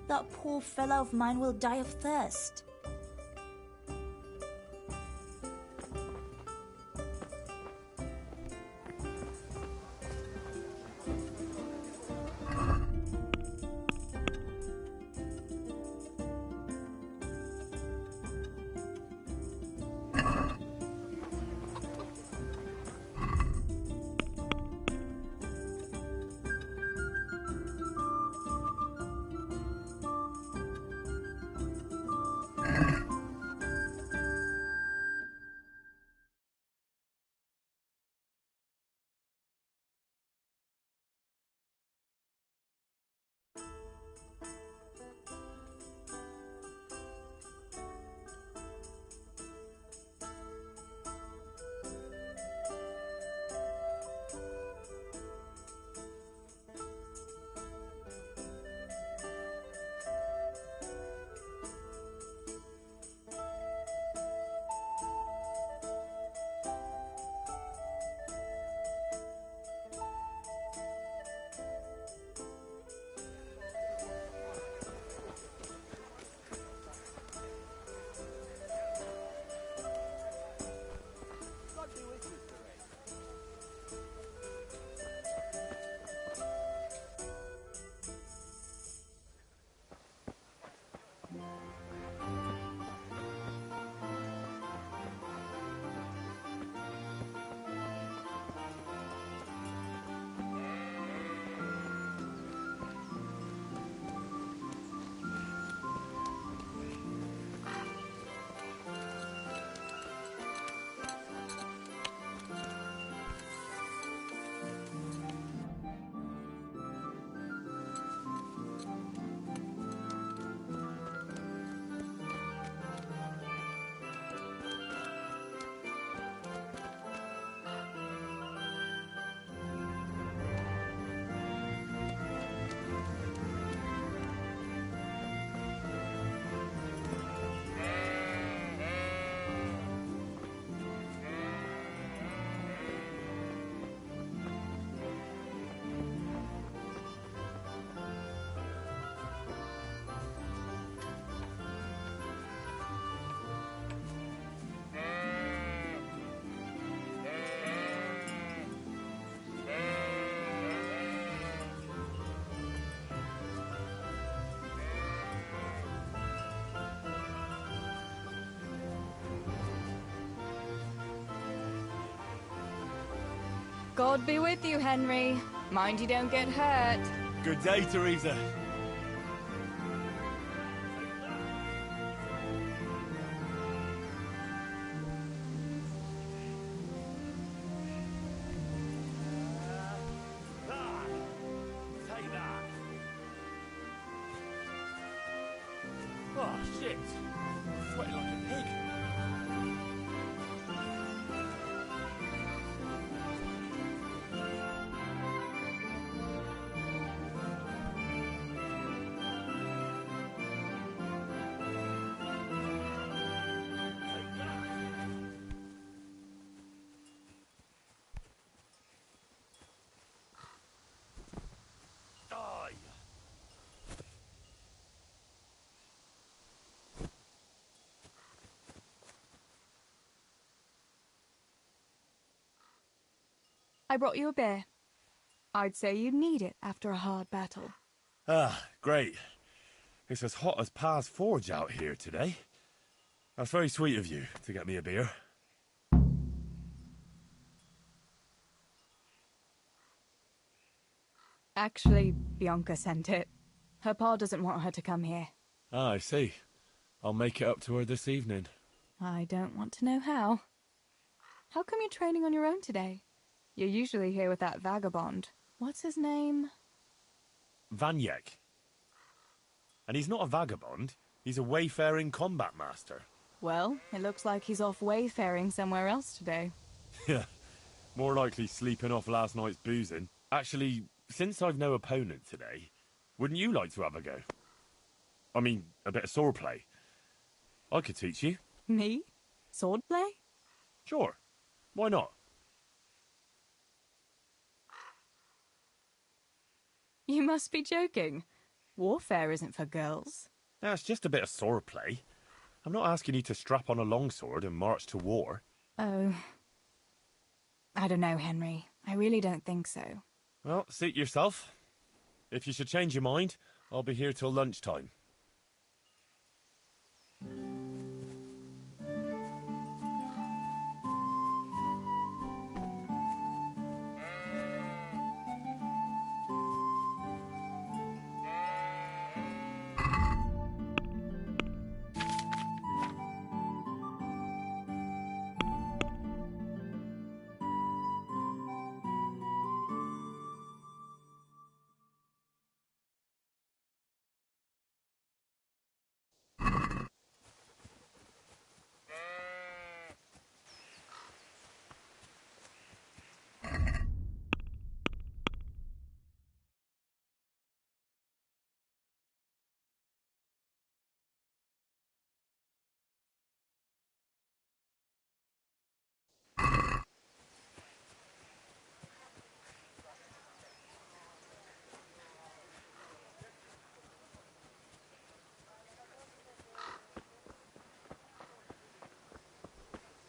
That poor fellow of mine will die of thirst. God be with you, Henry. Mind you don't get hurt. Good day, Teresa. I brought you a beer. I'd say you need it after a hard battle. Ah, great. It's as hot as Pa's Forge out here today. That's very sweet of you to get me a beer. Actually, Bianca sent it. Her pa doesn't want her to come here. Ah, I see. I'll make it up to her this evening. I don't want to know how. How come you're training on your own today? You're usually here with that vagabond. What's his name? Vanyek. And he's not a vagabond. He's a wayfaring combat master. Well, it looks like he's off wayfaring somewhere else today. Yeah, more likely sleeping off last night's boozing. Actually, since I've no opponent today, wouldn't you like to have a go? I mean, a bit of swordplay. I could teach you. Me? Swordplay? Sure. Why not? You must be joking. Warfare isn't for girls. No, it's just a bit of swordplay. I'm not asking you to strap on a longsword and march to war. Oh. I don't know, Henry. I really don't think so. Well, suit yourself. If you should change your mind, I'll be here till lunchtime.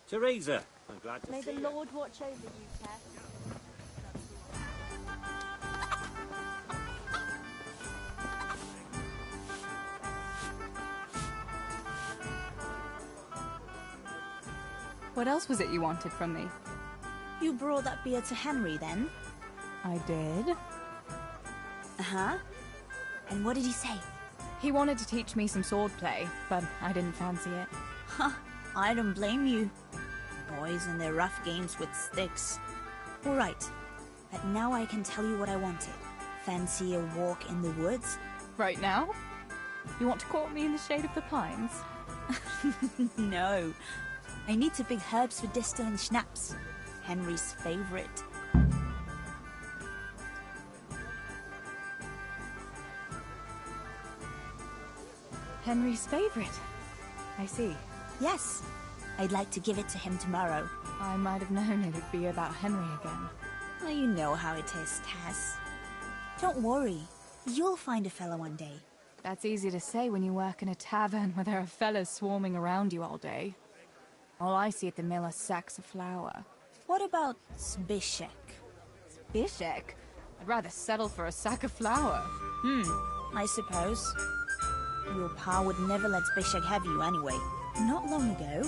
Teresa, I'm glad to May see the you. Lord watch over you, Tess. What else was it you wanted from me? You brought that beer to Henry, then? I did. Uh-huh. And what did he say? He wanted to teach me some swordplay, but I didn't fancy it. Huh, I don't blame you. Boys and their rough games with sticks. All right, but now I can tell you what I wanted. Fancy a walk in the woods? Right now? You want to court me in the shade of the pines? No. I need to pick herbs for distilling schnapps. Henry's favorite. Henry's favorite? I see. Yes. I'd like to give it to him tomorrow. I might have known it'd be about Henry again. Well, you know how it is, Tess. Don't worry. You'll find a fella one day. That's easy to say when you work in a tavern where there are fellas swarming around you all day. All I see at the mill are sacks of flour. What about Zbyszek? Zbyszek? I'd rather settle for a sack of flour. I suppose. Your pa would never let Zbyszek have you anyway. Not long ago,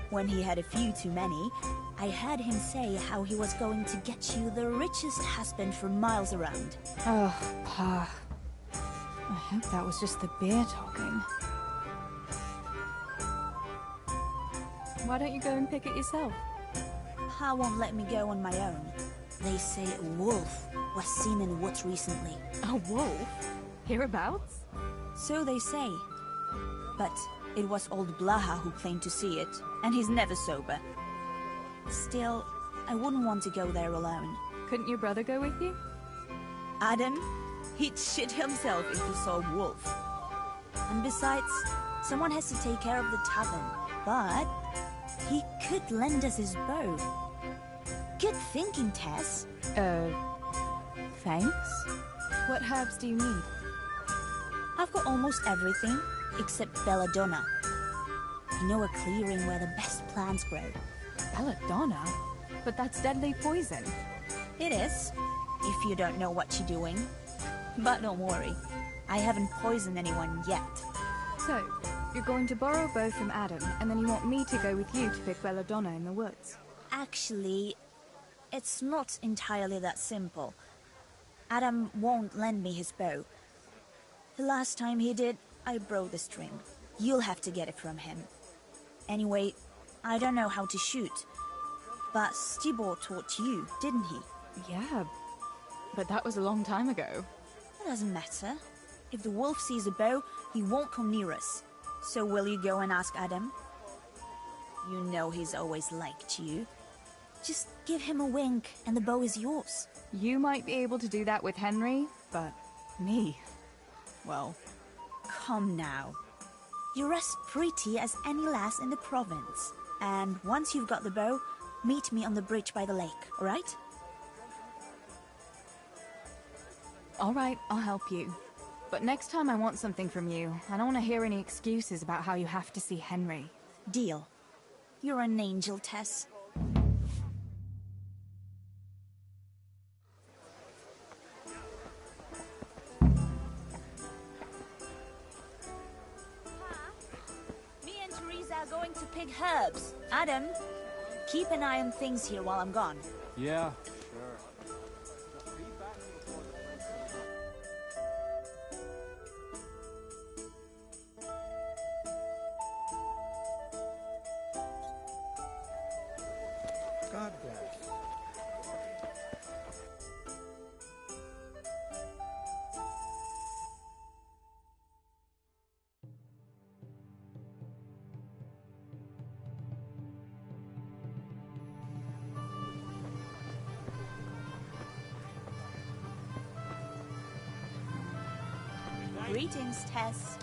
when he had a few too many, I heard him say how he was going to get you the richest husband for miles around. Oh, Pa. I hope that was just the beer talking. Why don't you go and pick it yourself? Pa won't let me go on my own. They say a wolf was seen in the woods recently. A wolf? Hereabouts? So they say. But it was old Blaha who claimed to see it, and he's never sober. Still, I wouldn't want to go there alone. Couldn't your brother go with you? Adam? He'd shit himself if he saw a wolf. And besides, someone has to take care of the tavern. But he could lend us his bow. Good thinking, Tess. Thanks? What herbs do you need? I've got almost everything, except belladonna. I know a clearing where the best plants grow. Belladonna? But that's deadly poison. It is, if you don't know what you're doing. But don't worry, I haven't poisoned anyone yet. So, you're going to borrow a bow from Adam, and then you want me to go with you to pick belladonna in the woods? Actually, it's not entirely that simple. Adam won't lend me his bow. The last time he did, I broke the string. You'll have to get it from him. Anyway, I don't know how to shoot. But Stibor taught you, didn't he? Yeah, but that was a long time ago. It doesn't matter. If the wolf sees a bow, he won't come near us. So will you go and ask Adam? You know he's always liked you. Just give him a wink and the bow is yours. You might be able to do that with Henry, but me, well... Come now. You're as pretty as any lass in the province. And once you've got the bow, meet me on the bridge by the lake, alright? Alright, I'll help you. But next time I want something from you. I don't want to hear any excuses about how you have to see Henry. Deal. You're an angel, Tess. Me and Teresa are going to pick herbs. Adam, keep an eye on things here while I'm gone. Yeah. God bless. Greetings, Tess.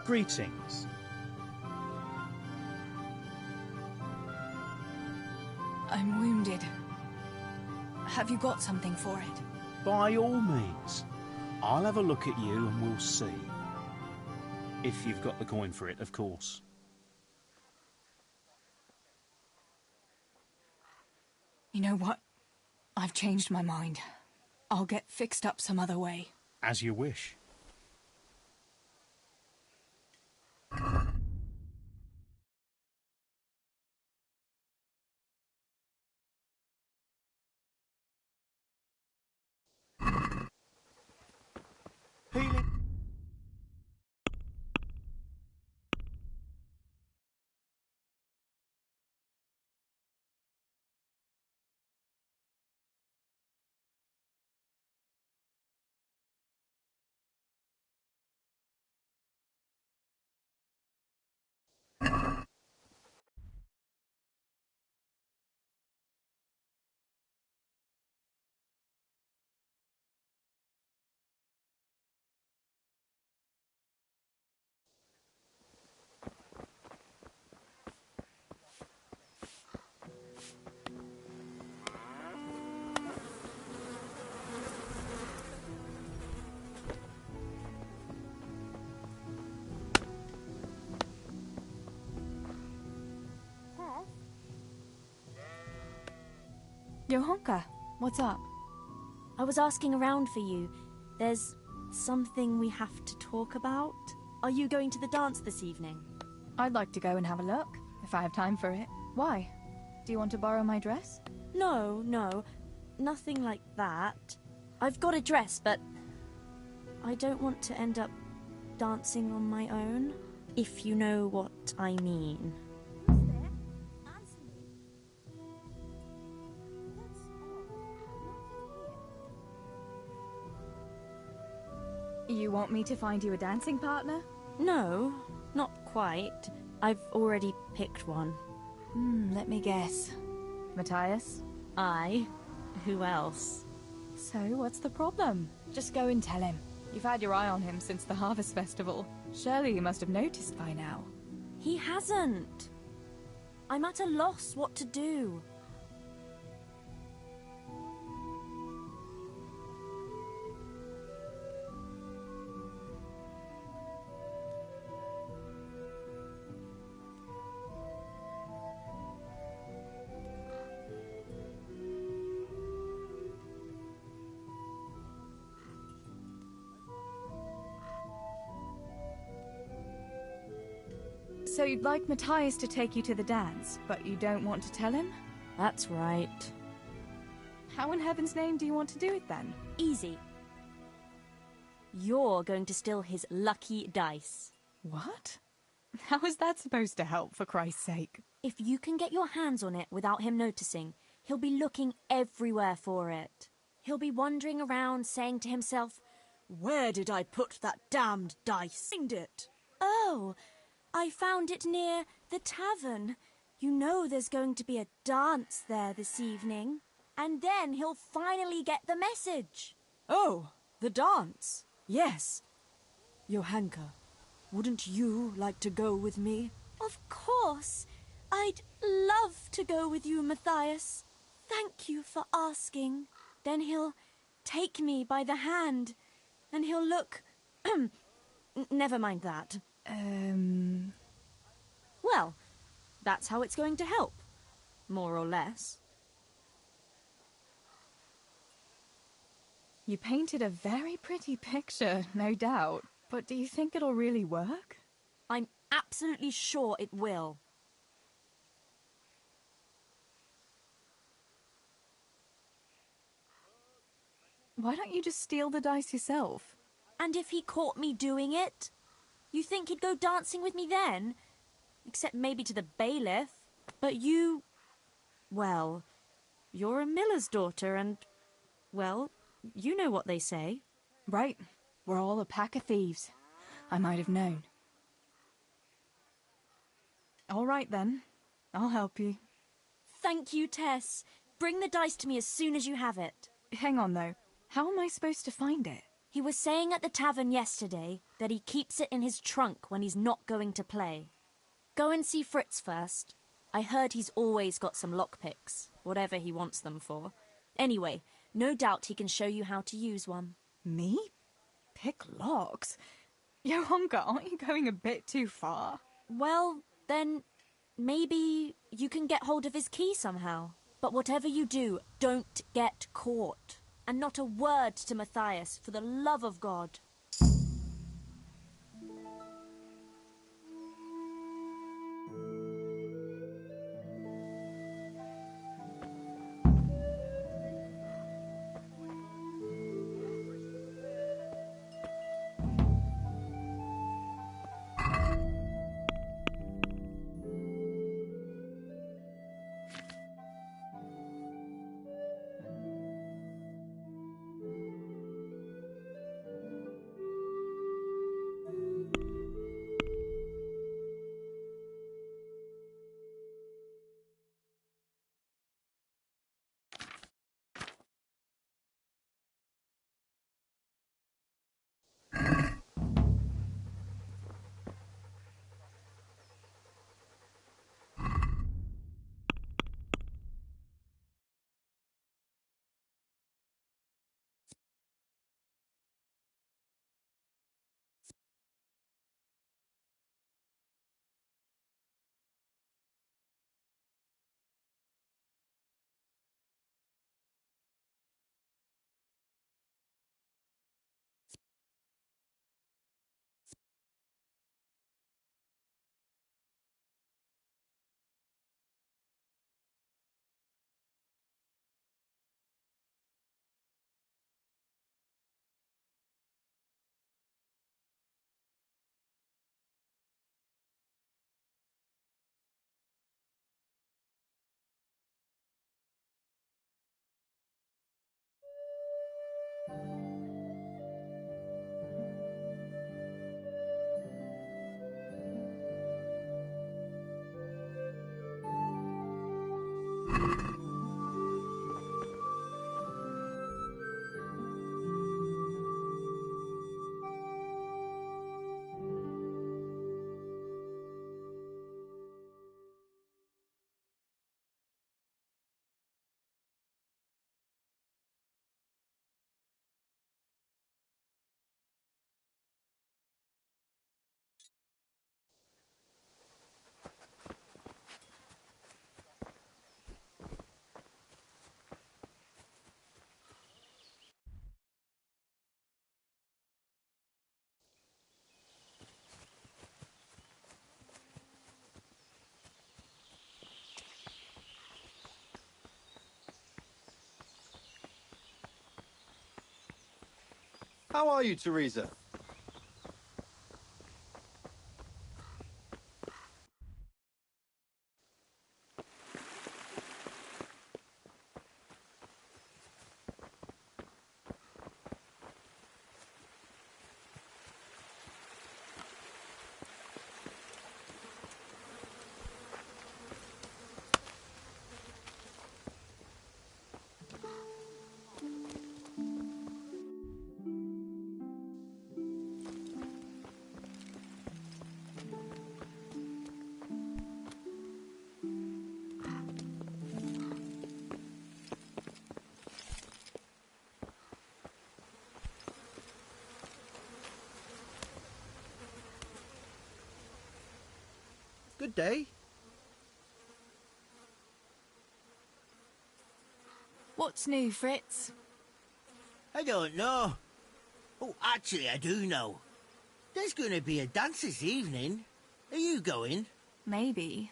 Greetings. I'm wounded. Have you got something for it? By all means. I'll have a look at you and we'll see. If you've got the coin for it, of course. You know what? I've changed my mind. I'll get fixed up some other way. As you wish. Johanka, what's up? I was asking around for you. There's something we have to talk about. Are you going to the dance this evening? I'd like to go and have a look, if I have time for it. Why? Do you want to borrow my dress? No, nothing like that. I've got a dress, but I don't want to end up dancing on my own, if you know what I mean. You want me to find you a dancing partner? No, not quite. I've already picked one. Let me guess. Matthias? Aye. Who else? So, what's the problem? Just go and tell him. You've had your eye on him since the Harvest Festival. Surely you must have noticed by now. He hasn't. I'm at a loss what to do. So you'd like Matthias to take you to the dance, but you don't want to tell him? That's right. How in heaven's name do you want to do it then? Easy. You're going to steal his lucky dice. What? How is that supposed to help, for Christ's sake? If you can get your hands on it without him noticing, he'll be looking everywhere for it. He'll be wandering around saying to himself, "Where did I put that damned dice? Find it." "Oh, I found it near the tavern. You know there's going to be a dance there this evening." And then he'll finally get the message. "Oh, the dance. Yes. Johanka, wouldn't you like to go with me?" "Of course. I'd love to go with you, Matthias. Thank you for asking." Then he'll take me by the hand, and he'll look... Never mind that. Well, that's how it's going to help. More or less. You painted a very pretty picture, no doubt. But do you think it'll really work? I'm absolutely sure it will. Why don't you just steal the dice yourself? And if he caught me doing it? You think he'd go dancing with me then? Except maybe to the bailiff. But you... Well, you're a miller's daughter and... Well, you know what they say. Right. We're all a pack of thieves. I might have known. All right, then. I'll help you. Thank you, Tess. Bring the dice to me as soon as you have it. Hang on, though. How am I supposed to find it? He was saying at the tavern yesterday that he keeps it in his trunk when he's not going to play. Go and see Fritz first. I heard he's always got some lockpicks, whatever he wants them for. Anyway, no doubt he can show you how to use one. Me? Pick locks? Johanka, aren't you going a bit too far? Well, then maybe you can get hold of his key somehow. But whatever you do, don't get caught. And not a word to Matthias, for the love of God. How are you, Teresa? Good day. What's new, Fritz? I don't know. Oh, actually, I do know. There's going to be a dance this evening. Are you going? Maybe.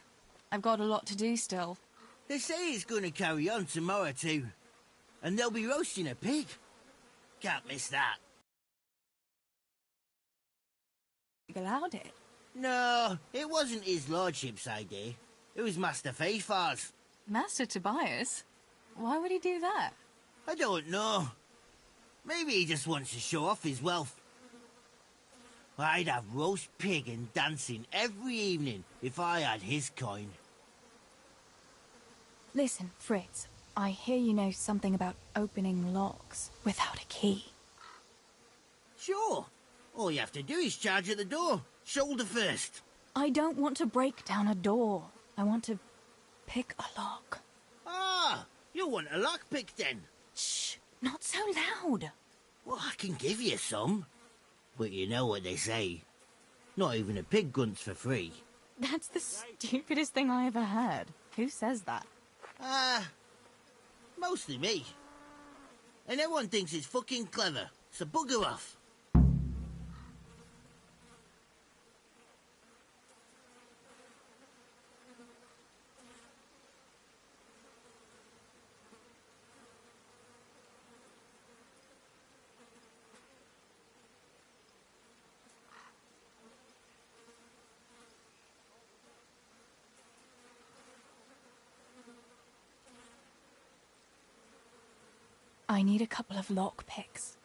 I've got a lot to do still. They say it's going to carry on tomorrow too. And they'll be roasting a pig. Can't miss that. You allowed it? No, it wasn't his lordship's idea. It was Master Faithfar's. Master Tobias? Why would he do that? I don't know. Maybe he just wants to show off his wealth. I'd have roast pig and dancing every evening if I had his coin. Listen, Fritz, I hear you know something about opening locks without a key. Sure. All you have to do is charge at the door. Shoulder first. I don't want to break down a door. I want to pick a lock. Ah, you want a lockpick then? Shh, not so loud. Well, I can give you some. But you know what they say. Not even a pig grunts for free. That's the stupidest thing I ever heard. Who says that? Mostly me. And everyone thinks it's fucking clever, so bugger off. I need a couple of lock picks.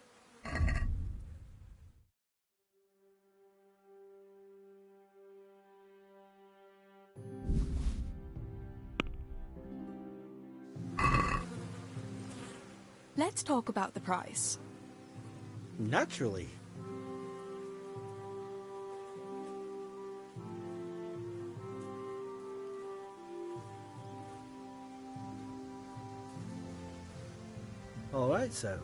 Let's talk about the price. Naturally. All right, so.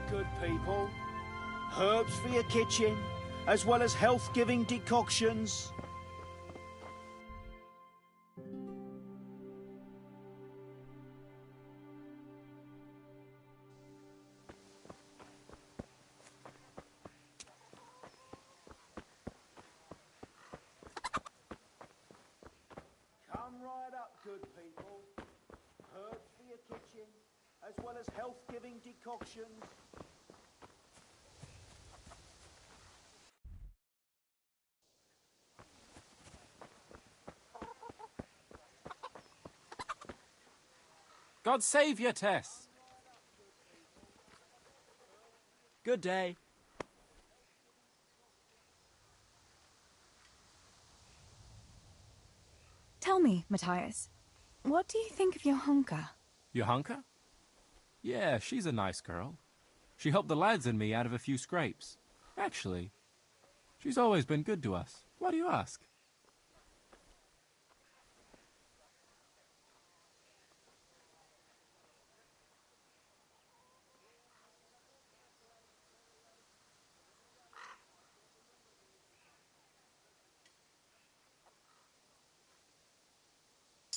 good people. Herbs for your kitchen, as well as health-giving decoctions. Come right up, good people. Herbs for your kitchen, as well as health-giving decoctions. God save you, Tess. Good day. Tell me, Matthias, what do you think of your hunker? Johanka? Yeah, she's a nice girl. She helped the lads and me out of a few scrapes. Actually, she's always been good to us. Why do you ask?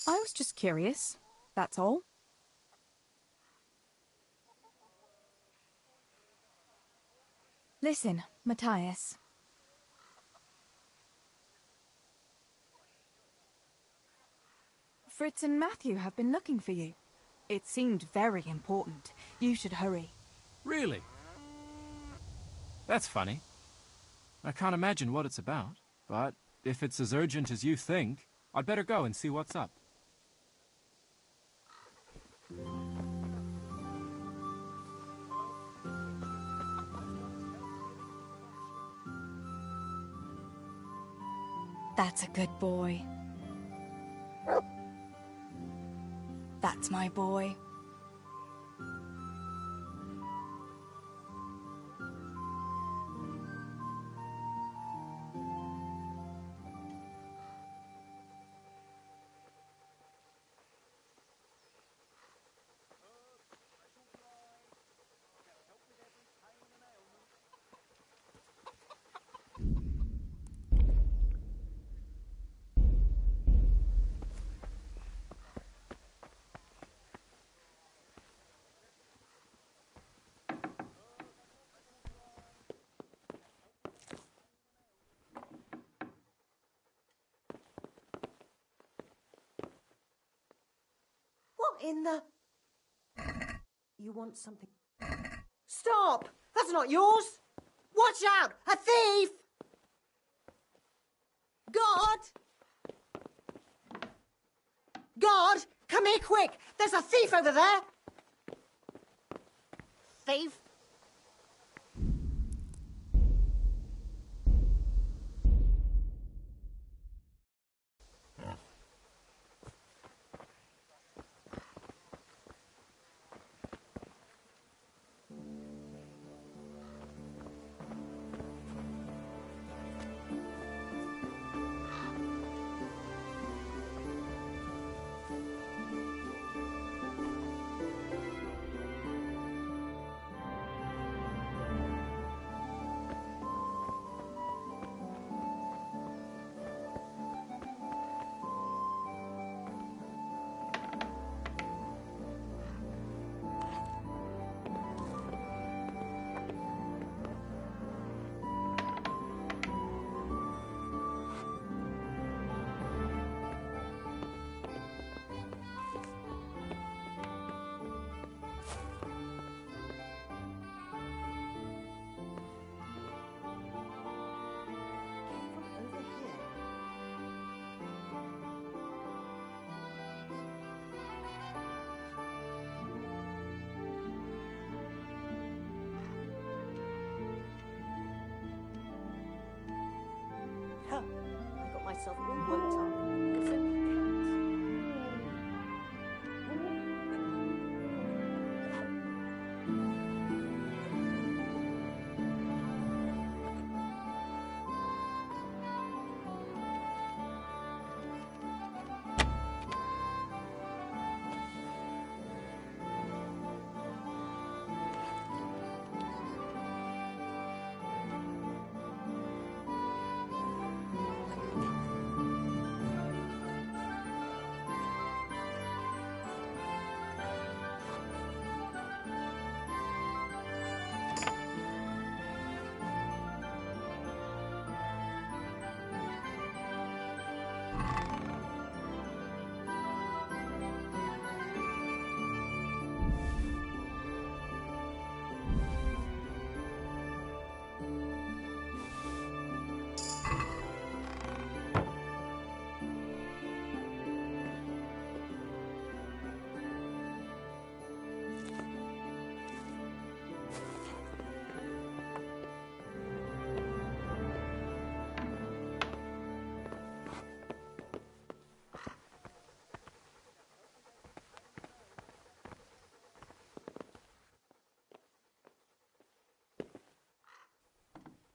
I was just curious, that's all. Listen, Matthias. Fritz and Matthew have been looking for you. It seemed very important. You should hurry. Really? That's funny. I can't imagine what it's about, but if it's as urgent as you think, I'd better go and see what's up. That's a good boy. That's my boy. What in the... You want something... Stop! That's not yours! Watch out! A thief! God! God! Come here quick! There's a thief over there! Thief? I got myself all worked up. It's only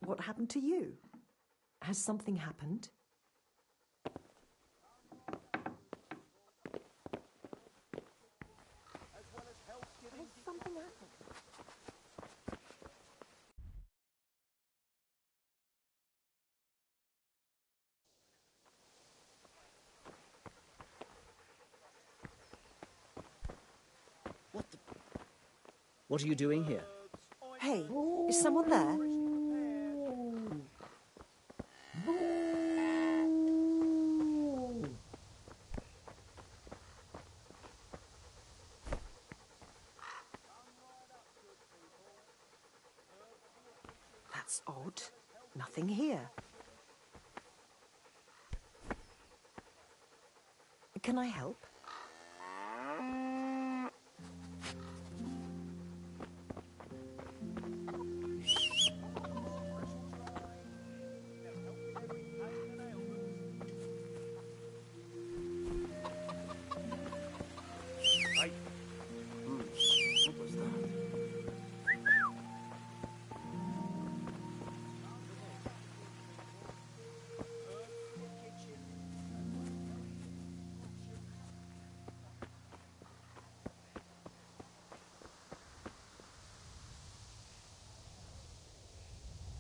What happened to you? Has something happened? Has something happened? What are you doing here? Hey, is someone there? That's odd. Nothing here. Can I help?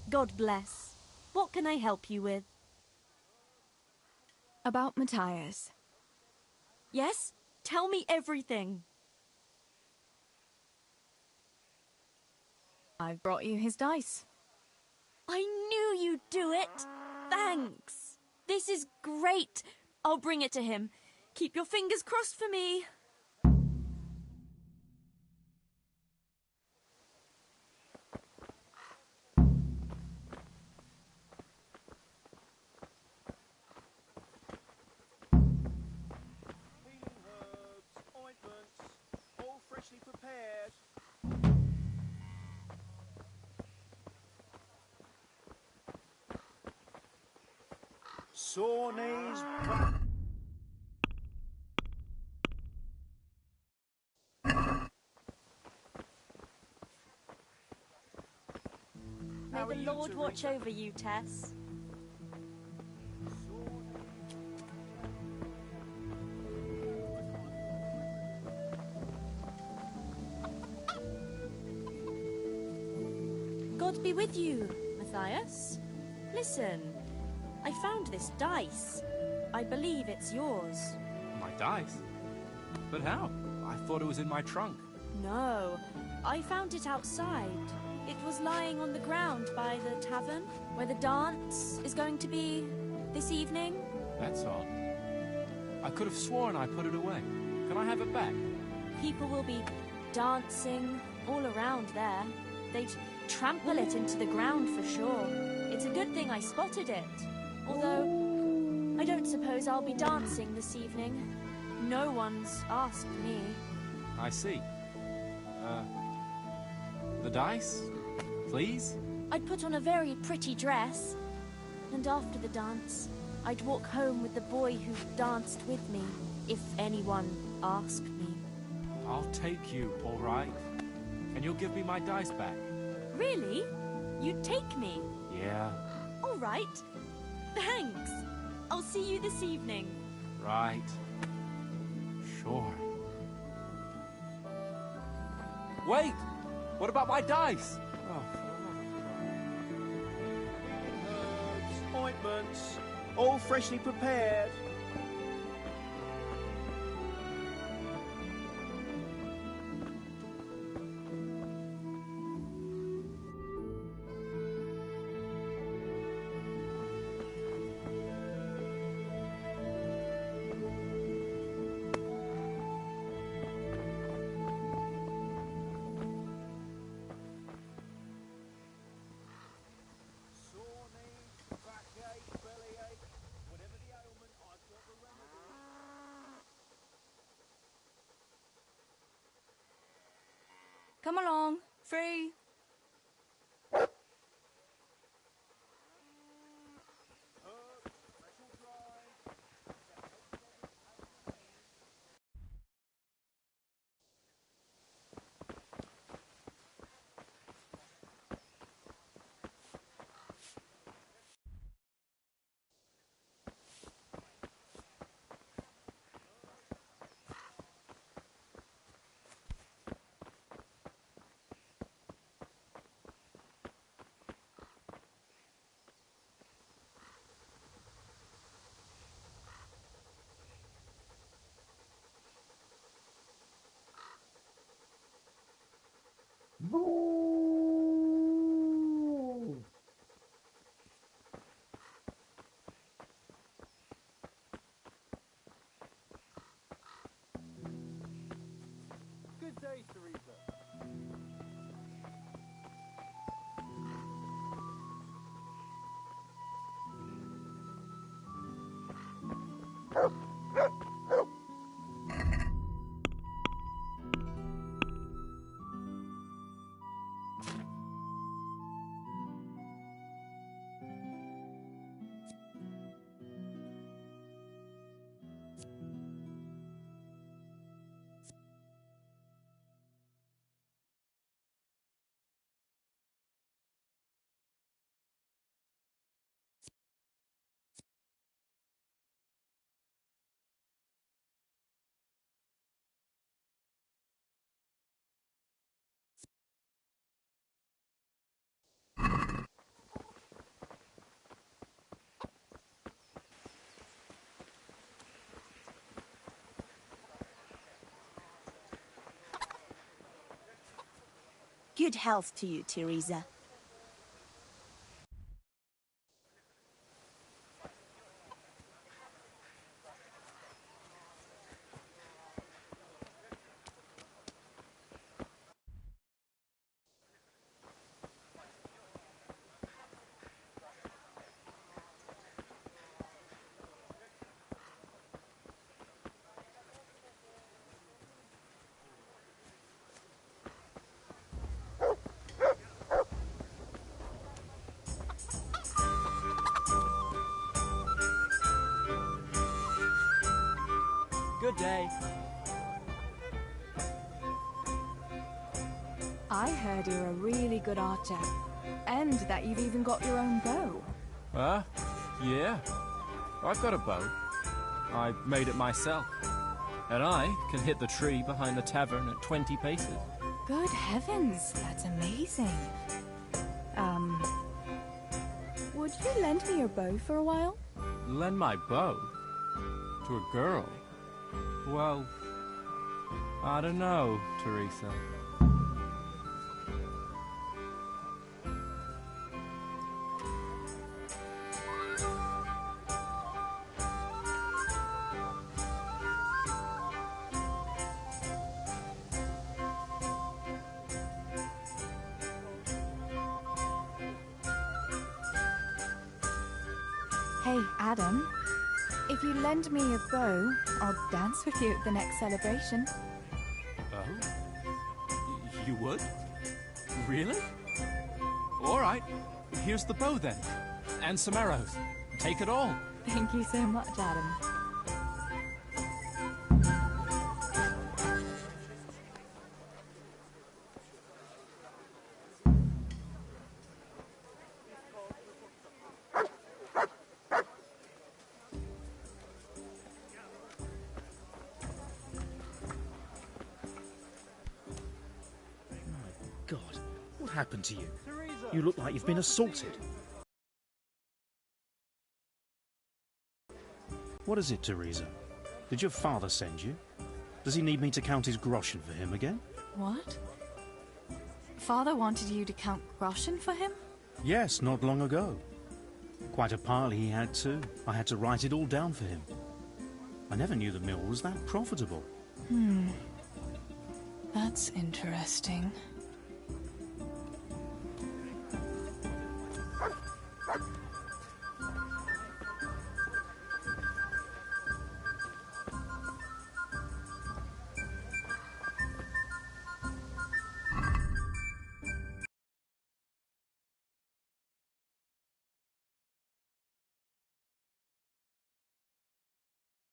God bless. What can I help you with? About Matthias. Yes? Tell me everything. I've brought you his dice. I knew you'd do it. Thanks. This is great. I'll bring it to him. Keep your fingers crossed for me. Freshly prepared. Sore knees. May the Lord watch over you, Tess. God be with you, Matthias. Listen, I found this dice. I believe it's yours. My dice? But how? I thought it was in my trunk. No, I found it outside. It was lying on the ground by the tavern, where the dance is going to be this evening. That's odd. I could have sworn I put it away. Can I have it back? People will be dancing all around there. They'd trample it into the ground for sure. It's a good thing I spotted it. Although, I don't suppose I'll be dancing this evening. No one's asked me. I see. The dice? Please? I'd put on a very pretty dress. And after the dance, I'd walk home with the boy who danced with me, if anyone asked me. I'll take you, all right? And you'll give me my dice back. Really? You'd take me? Yeah. All right. Thanks. I'll see you this evening. Right. Sure. Wait! What about my dice? Herbs, ointments, all freshly prepared. Come along. Free. Good day, Teresa. Good health to you, Teresa. Good day. I heard you're a really good archer. And that you've even got your own bow. Yeah. I've got a bow. I made it myself. And I can hit the tree behind the tavern at 20 paces. Good heavens, that's amazing. Would you lend me your bow for a while? Lend my bow? To a girl? Well, I don't know, Teresa. Hey, Adam. If you lend me your bow, I'll dance with you at the next celebration. Oh? You would? Really? All right. Here's the bow then. And some arrows. Take it all. Thank you so much, Adam. God, what happened to you? You look like you've been assaulted. What is it, Teresa? Did your father send you? Does he need me to count his groschen for him again? What? Father wanted you to count groschen for him? Yes, not long ago. Quite a pile he had too. I had to write it all down for him. I never knew the mill was that profitable. That's interesting.